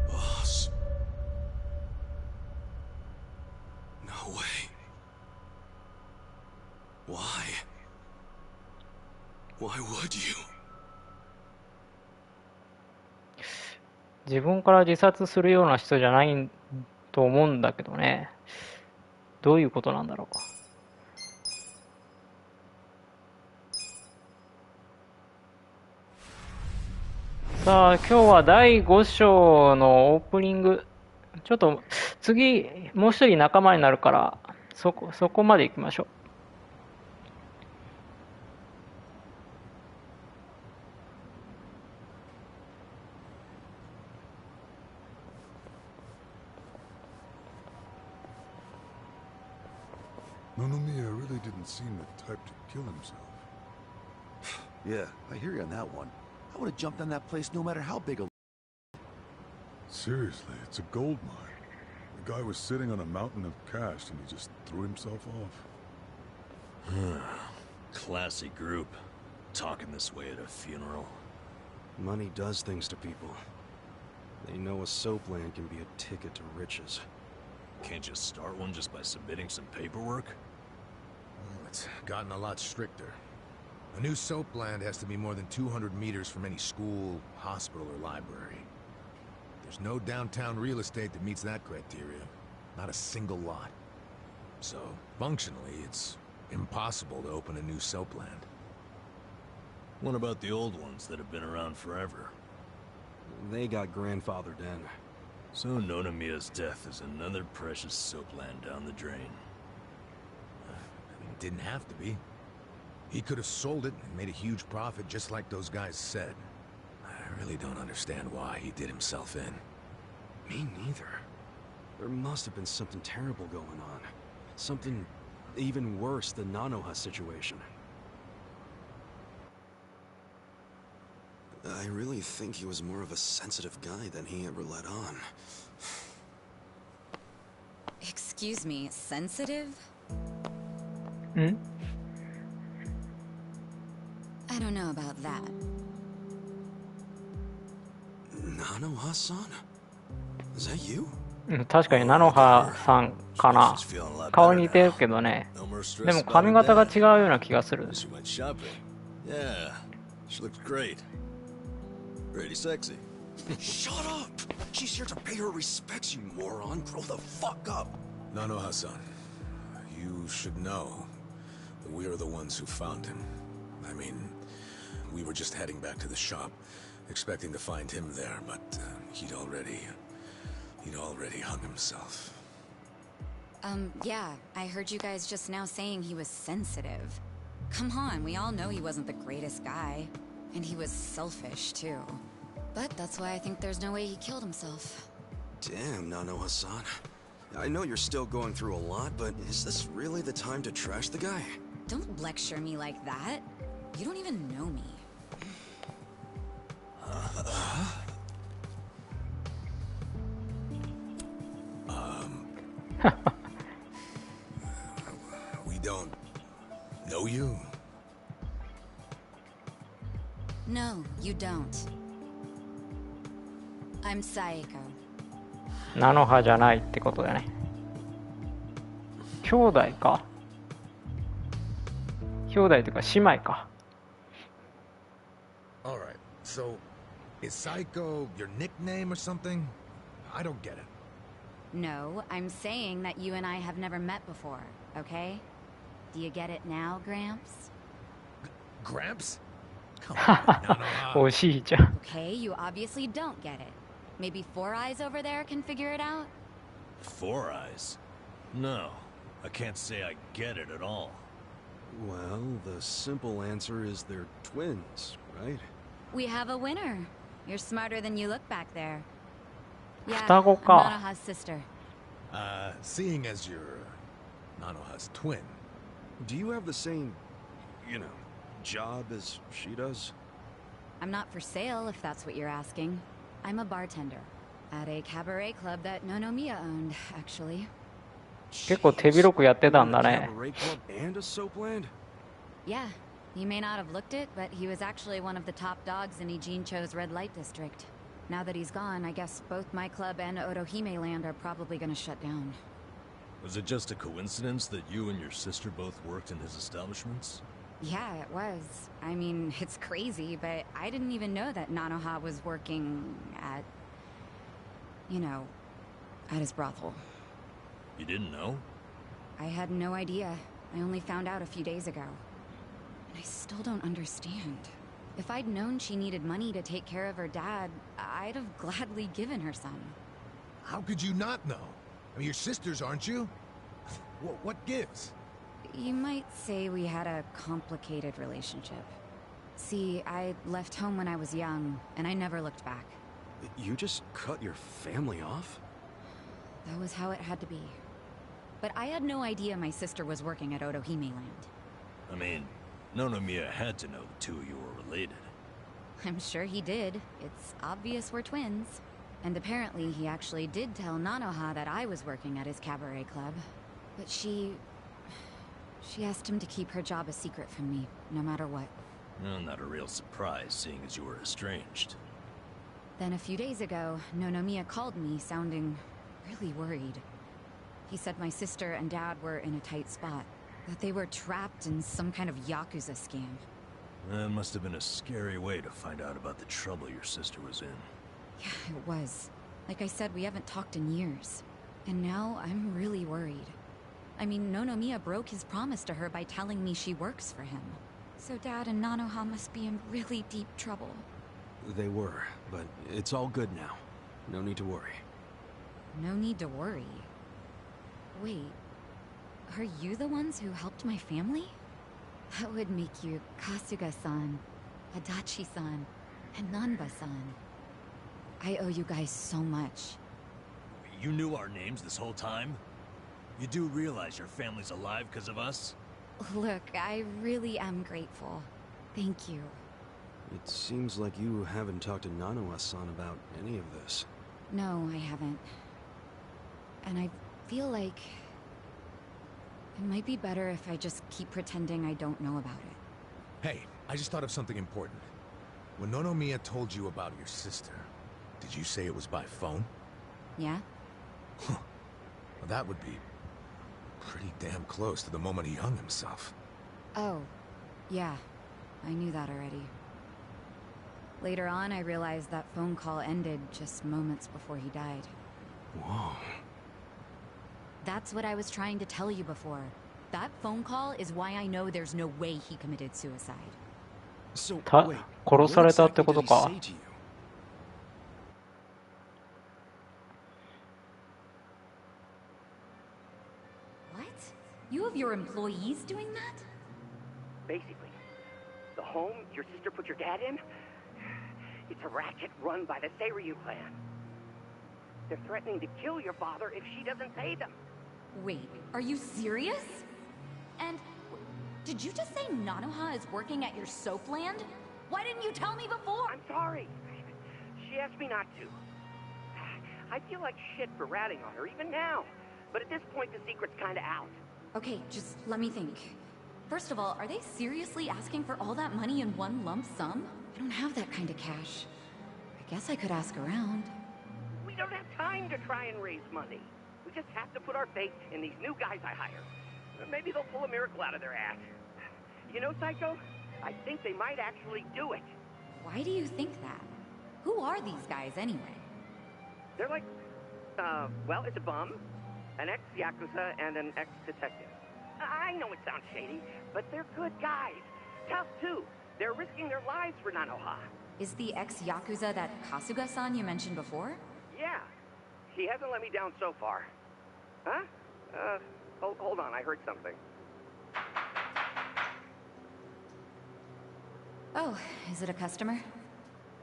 Boss. No way. Why? Why would you? 自分から自殺するような人じゃないと思うんだけどね。どういうことなんだろう。さあ、今日は第5章のオープニング。ちょっと次、もう一人仲間になるから、そこまで行きましょう。Nonomiya really didn't seem the type to kill himself. Yeah, I hear you on that one. I would have jumped on that place no matter how big a... Seriously, it's a gold mine. The guy was sitting on a mountain of cash and he just threw himself off. Classy group. Talking this way at a funeral. Money does things to people. They know a soapland can be a ticket to riches. Can't you start one just by submitting some paperwork? Well, it's gotten a lot stricter. A new soap land has to be more than 200 meters from any school, hospital, or library. There's no downtown real estate that meets that criteria. Not a single lot. So, functionally, it's impossible to open a new soap land. What about the old ones that have been around forever? They got grandfathered in. So Nonomiya's death is another precious soap land down the drain. I mean, it didn't have to be. He could have sold it and made a huge profit just like those guys said. I really don't understand why he did himself in. Me neither. There must have been something terrible going on. Something even worse than Nanoha's situation. I really think he was more of a sensitive guy than he ever let on. Excuse me, sensitive? Hmm? I don't know about that. Nanoha-san? Is that you? 確かに菜の葉さんかな。顔似てるけどね。でも髪型が違うような気がする。She went shopping. Yeah, she looks great. Pretty sexy. Shut up! She's here to pay her respects, you moron. Grow the fuck up. Nanoha-san, you should know that we are the ones who found him. I mean, we were just heading back to the shop, expecting to find him there, but he'd already hung himself. Yeah, I heard you guys just now saying he was sensitive. Come on, we all know he wasn't the greatest guy. And he was selfish, too. But that's why I think there's no way he killed himself. Damn, Nanoha-san. I know you're still going through a lot, but is this really the time to trash the guy? Don't lecture me like that. You don't even know me. We don't know you? No, you don't. I'm Saeko. 菜の葉じゃないってことだね。兄弟か。兄弟というか姉妹か。Alright, so is Saeko your nickname or something? I don't get it. No, I'm saying that you and I have never met before, okay? Do you get it now, Gramps? Gramps? Come on, Nanoha. 惜しいじゃん。Okay, you obviously don't get it. Maybe Four Eyes over there can figure it out? Four Eyes? No, I can't say I get it at all. Well, the simple answer is they're twins, right? We have a winner. You're smarter than you look back there. Yeah, 双子 I'm か。 Nanoha's sister. Seeing as you're Nanoha's twin, Do you have the same, job as she does? I'm not for sale, if that's what you're asking. I'm a bartender at a cabaret club that Nonomiya owned, actually. 結構手広くやってたんだね。 Cabaret club and a soapland? Yeah, you may not have looked it, but he was actually one of the top dogs in Ijincho's red light district. Now that he's gone, I guess both my club and Otohime land are probably gonna shut down. Was it just a coincidence that you and your sister both worked in his establishments? Yeah, it was. I mean, it's crazy, but I didn't even know that Nanoha was working at... at his brothel. You didn't know? I had no idea. I only found out a few days ago. And I still don't understand. If I'd known she needed money to take care of her dad, I'd have gladly given her some. How could you not know? I mean, you're sisters, aren't you? What gives? You might say we had a complicated relationship. See, I left home when I was young, and I never looked back. You just cut your family off? That was how it had to be. But I had no idea my sister was working at Otohime Land. I mean, Nonomiya had to know the two of you were related. I'm sure he did. It's obvious we're twins. And apparently he actually did tell Nanoha that I was working at his cabaret club. But she asked him to keep her job a secret from me, no matter what. Well, not a real surprise, seeing as you were estranged. Then a few days ago, Nonomiya called me, sounding really worried. He said my sister and dad were in a tight spot, that they were trapped in some kind of Yakuza scam. That must have been a scary way to find out about the trouble your sister was in. Yeah, it was. Like I said, we haven't talked in years. And now I'm really worried. I mean, Nonomiya broke his promise to her by telling me she works for him. So Dad and Nanoha must be in really deep trouble. They were, but it's all good now. No need to worry. No need to worry. Wait, are you the ones who helped my family? That would make you Kasuga-san, Adachi-san, and Nanba-san. I owe you guys so much. You knew our names this whole time? You do realize your family's alive because of us? Look, I really am grateful. Thank you. It seems like you haven't talked to Nanoha-san about any of this. No, I haven't. And I feel like it might be better if I just keep pretending I don't know about it. Hey, I just thought of something important. When Nonomiya told you about your sister, did you say it was by phone? Yeah? Well, that would be pretty damn close to the moment he hung himself. Oh, yeah. I knew that already. Later on, I realized that phone call ended just moments before he died. Whoa. That's what I was trying to tell you before. That phone call is why I know there's no way he committed suicide. So, た wait, 殺さ what れたって exactly こ did と he か say to you? What? You have your employees doing that? Basically, the home your sister put your dad in, it's a racket run by the Seiryu clan. They're threatening to kill your father if she doesn't pay them. Wait, are you serious? And did you just say Nanoha is working at your soap land? Why didn't you tell me before? I'm sorry. She asked me not to. I feel like shit for ratting on her, even now. But at this point, the secret's kinda out. Okay, just let me think. First of all, are they seriously asking for all that money in one lump sum? I don't have that kind of cash. I guess I could ask around. We don't have time to try and raise money. We just have to put our faith in these new guys I hire. Maybe they'll pull a miracle out of their ass. You know, Psycho? I think they might actually do it. Why do you think that? Who are these guys anyway? They're like, well, it's a bum, an ex-Yakuza, and an ex-detective. I know it sounds shady, but they're good guys. Tough, too. They're risking their lives for Nanoha. Is the ex-Yakuza that Kasuga-san you mentioned before? Yeah. He hasn't let me down so far. Huh? Hold on, I heard something. Oh, is it a customer?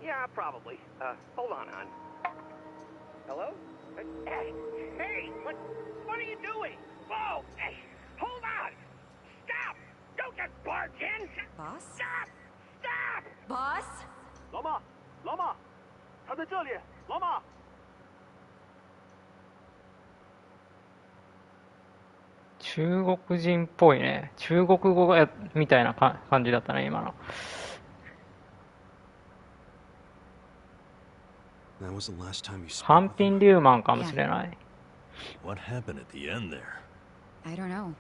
Yeah, probably. Hold on, hon. Hello? Hey, what are you doing? Whoa! Hey, hold on! Stop! Don't just barge in! Boss? Stop! Stop! Boss? 老妈，老妈，他在这里，老妈。中国人っぽいね。中国語がみたいな感じだったね、今の。That was the last time you spoke ハン with ピ him. ン・リューマンかもしれない。What happened at the end there? I don't know.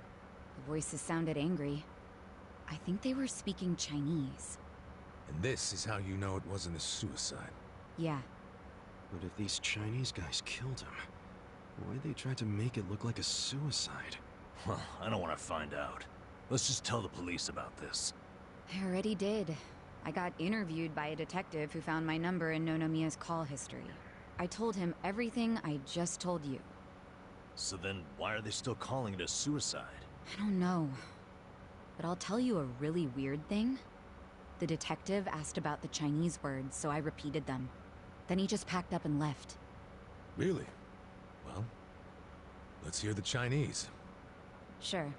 The voices sounded angry. I think they were speaking Chinese. And this is how you know it wasn't a suicide. Yeah. But if these Chinese guys killed him, why'd they try to make it look like a suicide? Well, I don't want to find out. Let's just tell the police about this. I already did. I got interviewed by a detective who found my number in Nonomiya's call history. I told him everything I just told you. So then, why are they still calling it a suicide? I don't know. But I'll tell you a really weird thing. The detective asked about the Chinese words, so I repeated them. Then he just packed up and left. Really? Well, let's hear the Chinese. Sure.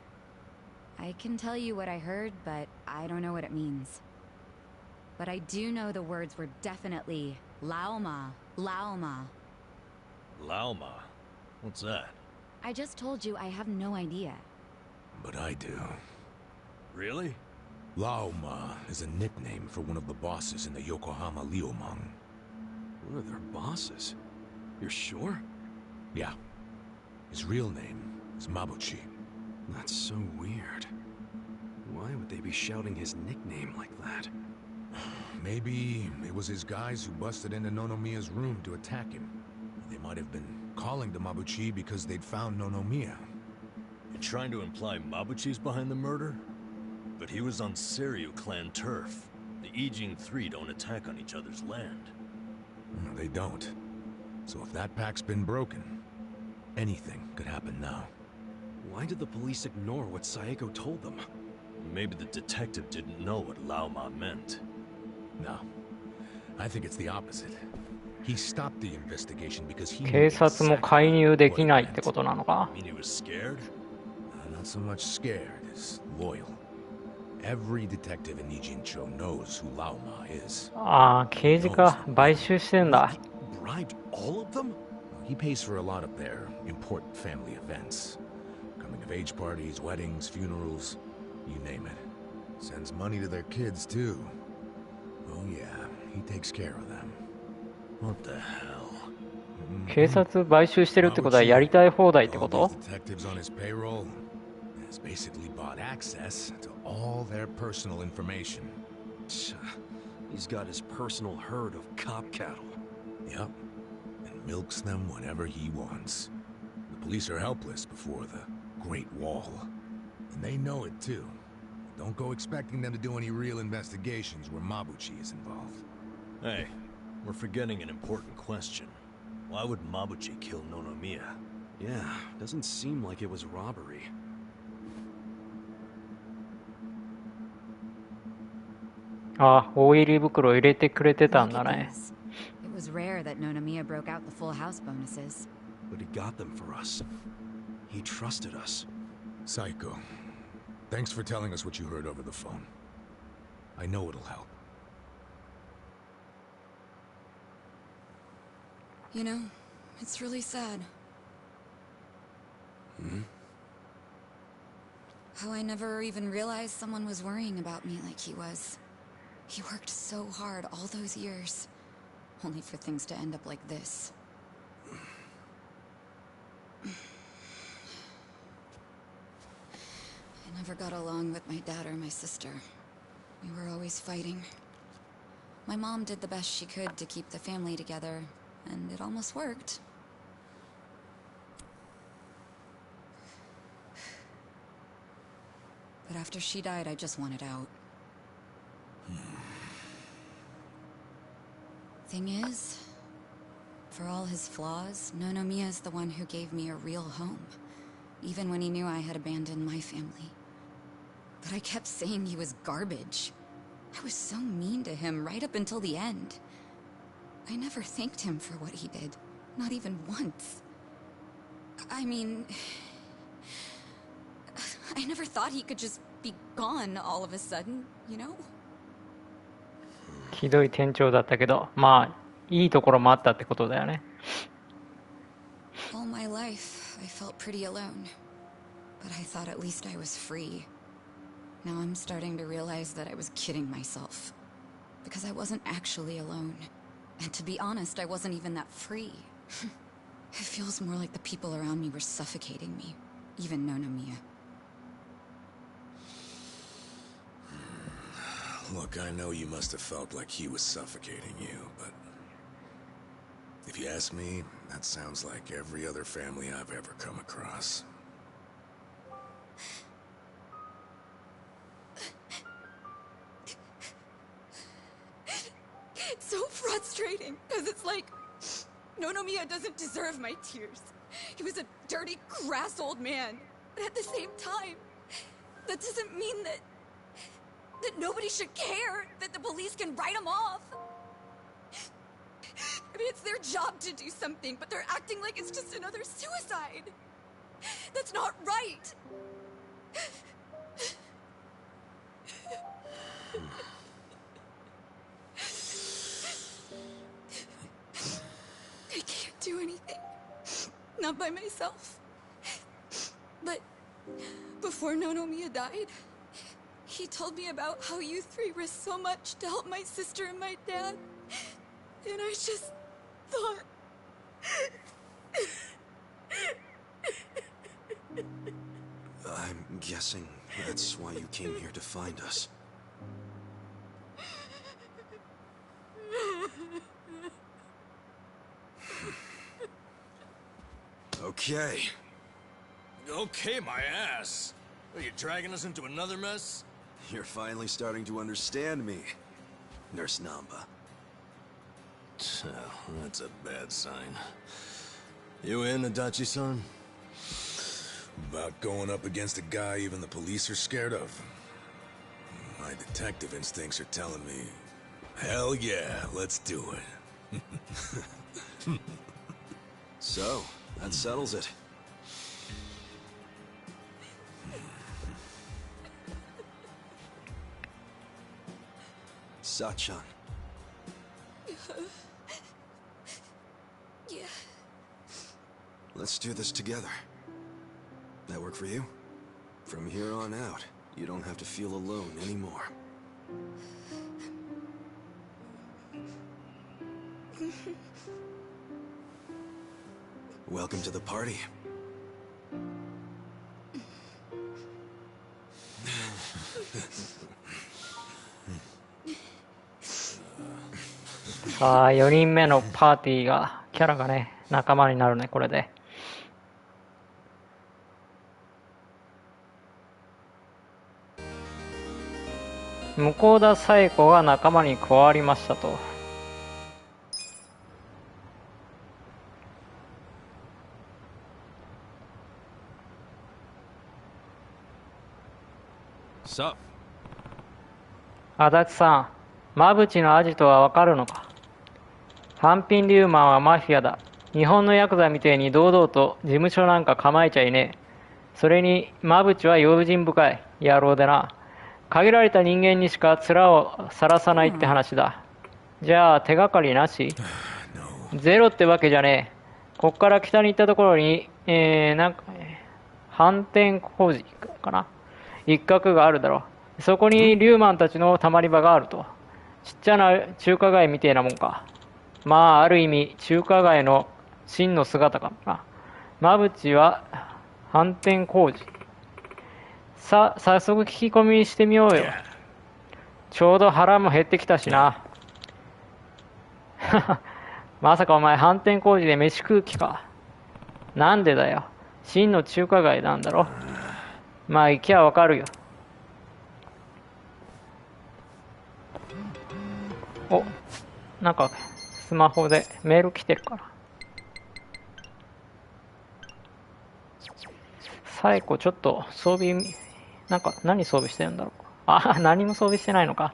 I can tell you what I heard, but I don't know what it means. But I do know the words were definitely Lao Ma, Lao Ma. Lao Ma? What's that? I just told you I have no idea. But I do. Really? Lao Ma is a nickname for one of the bosses in the Yokohama Liumang. One of their bosses? You're sure? Yeah. His real name is Mabuchi. That's so weird. Why would they be shouting his nickname like that? Maybe it was his guys who busted into Nonomiya's room to attack him. They might have been calling to Mabuchi because they'd found Nonomiya. You're trying to imply Mabuchi's behind the murder? But he was on Seiryu clan turf. The Ijing Three don't attack on each other's land. No, they don't. So if that pack's been broken, anything could happen now. Why did the police ignore what Saeko told them? Maybe the detective didn't know what Lao Ma meant. No. I think it's the opposite. He stopped the investigation because he 警察も介入できないってことなのか I mean he was scared? Not so much scared as loyal. Every detective in Nijincho knows who Lao Ma is. ああ、刑事か。買収してんだ。Bribed all of them? He pays for a lot of their important family events. Coming of age parties, weddings, funerals, you name it. Sends money to their kids too. Oh yeah, he takes care of them. What the hell? 警察買収してるってことはやりたい放題ってこと Detectives on his payroll has basically bought access to all their personal information. He's got his personal herd of cop cattle. Yep. And milks them whenever he wants. The police are helpless before the Great Wall. And they know it too. Don't go expecting them to do any real investigations where Mabuchi is involved. Hey, we're forgetting an important question. Why would Mabuchi kill Nonomiya? Yeah, doesn't seem like it was robbery. Ah, 大入り袋入れてくれてたんだね。It was rare that Nonomiya broke out the full house bonuses. But he got them for us. He trusted us. Saiko, thanks for telling us what you heard over the phone. I know it'll help. You know, it's really sad. How I never even realized someone was worrying about me like he was. He worked so hard all those years, only for things to end up like this. I never got along with my dad or my sister. We were always fighting. My mom did the best she could to keep the family together, and it almost worked. But after she died, I just wanted out. Thing is, for all his flaws, Nonomiya is the one who gave me a real home, even when he knew I had abandoned my family. But I kept saying he was garbage. I was so mean to him right up until the end. I never thanked him for what he did, not even once. I mean, I never thought he could just be gone all of a sudden, you know? ひどい店長だったけど、まあ、いいところもあったってことだよね。All my life, I felt pretty alone. But I thought at least I was free. Now I'm starting to realize that I was kidding myself. Because I wasn't actually alone. And to be honest, I wasn't even that free. It feels more like the people around me were suffocating me. Even Nonomiya. Look, I know you must have felt like he was suffocating you, but... if you ask me, that sounds like every other family I've ever come across. frustrating, because it's like, Nonomiya doesn't deserve my tears. He was a dirty, crass old man. But at the same time, that doesn't mean that nobody should care, that the police can write him off. I mean, it's their job to do something, but they're acting like it's just another suicide. That's not right. I can't do anything. Not by myself. But before Nonomiya died, he told me about how you three risked so much to help my sister and my dad. And I just thought... I'm guessing that's why you came here to find us. Okay. Okay, my ass. Are you dragging us into another mess? You're finally starting to understand me, Nurse Namba. That's a bad sign. You in, Adachi-san? About going up against a guy even the police are scared of. My detective instincts are telling me, hell yeah, let's do it. So, that settles it. Sachan. Yeah. Let's do this together. That work for you? From here on out, you don't have to feel alone anymore. Welcome to the party.さあ、4人目のパーティーが、キャラがね、仲間になるね、これで。向田紗子が仲間に加わりましたと。さあ、足立さん、馬淵のアジトはわかるのか。半品リューマンはマフィアだ。日本のヤクザみてえに堂々と事務所なんか構えちゃいねえ。それに馬淵は用心深い野郎でな。限られた人間にしか面をさらさないって話だ。じゃあ手がかりなし？ゼロってわけじゃねえ。こっから北に行ったところに、反転工事かな。一角があるだろう。そこにリューマンたちのたまり場があると。ちっちゃな中華街みてえなもんか。まあ、ある意味、中華街の真の姿かな。馬淵は反転工事。さあ、早速聞き込みしてみようよ。ちょうど腹も減ってきたしな。まさかお前反転工事で飯食う気か。なんでだよ。真の中華街なんだろ。まあ行きゃわかるよ。お、なんかスマホでメール来てるから。最後ちょっと装備、なんか何装備してるんだろう。あ、何も装備してないのか。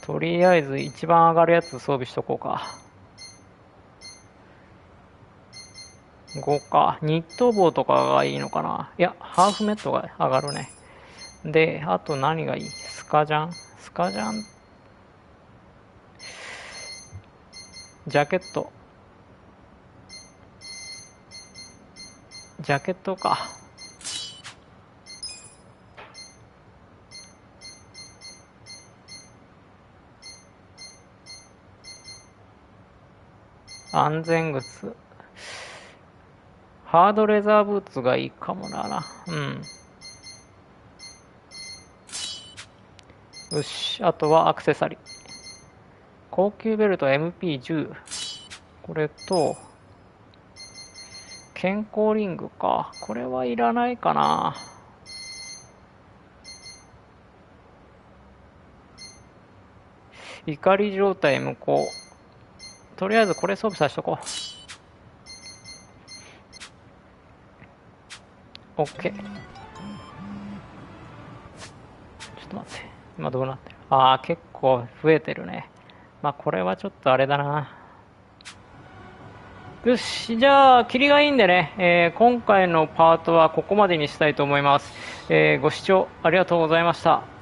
とりあえず一番上がるやつ装備しとこうか。5か。ニット帽とかがいいのかな。いや、ハーフメットが上がるね。で、あと何がいい？スカジャン？スカジャン？ジャケット。ジャケットか。安全靴。ハードレザーブーツがいいかもな。うん。よし。あとはアクセサリー。高級ベルト MP10。これと、健康リングか。これはいらないかな。怒り状態無効。とりあえずこれ装備させとこう。OK。ちょっと待って。今どうなってる？ああ、結構増えてるね。まあこれはちょっとあれだな。よし、じゃあ、キリがいいんでね、今回のパートはここまでにしたいと思います。ご視聴ありがとうございました。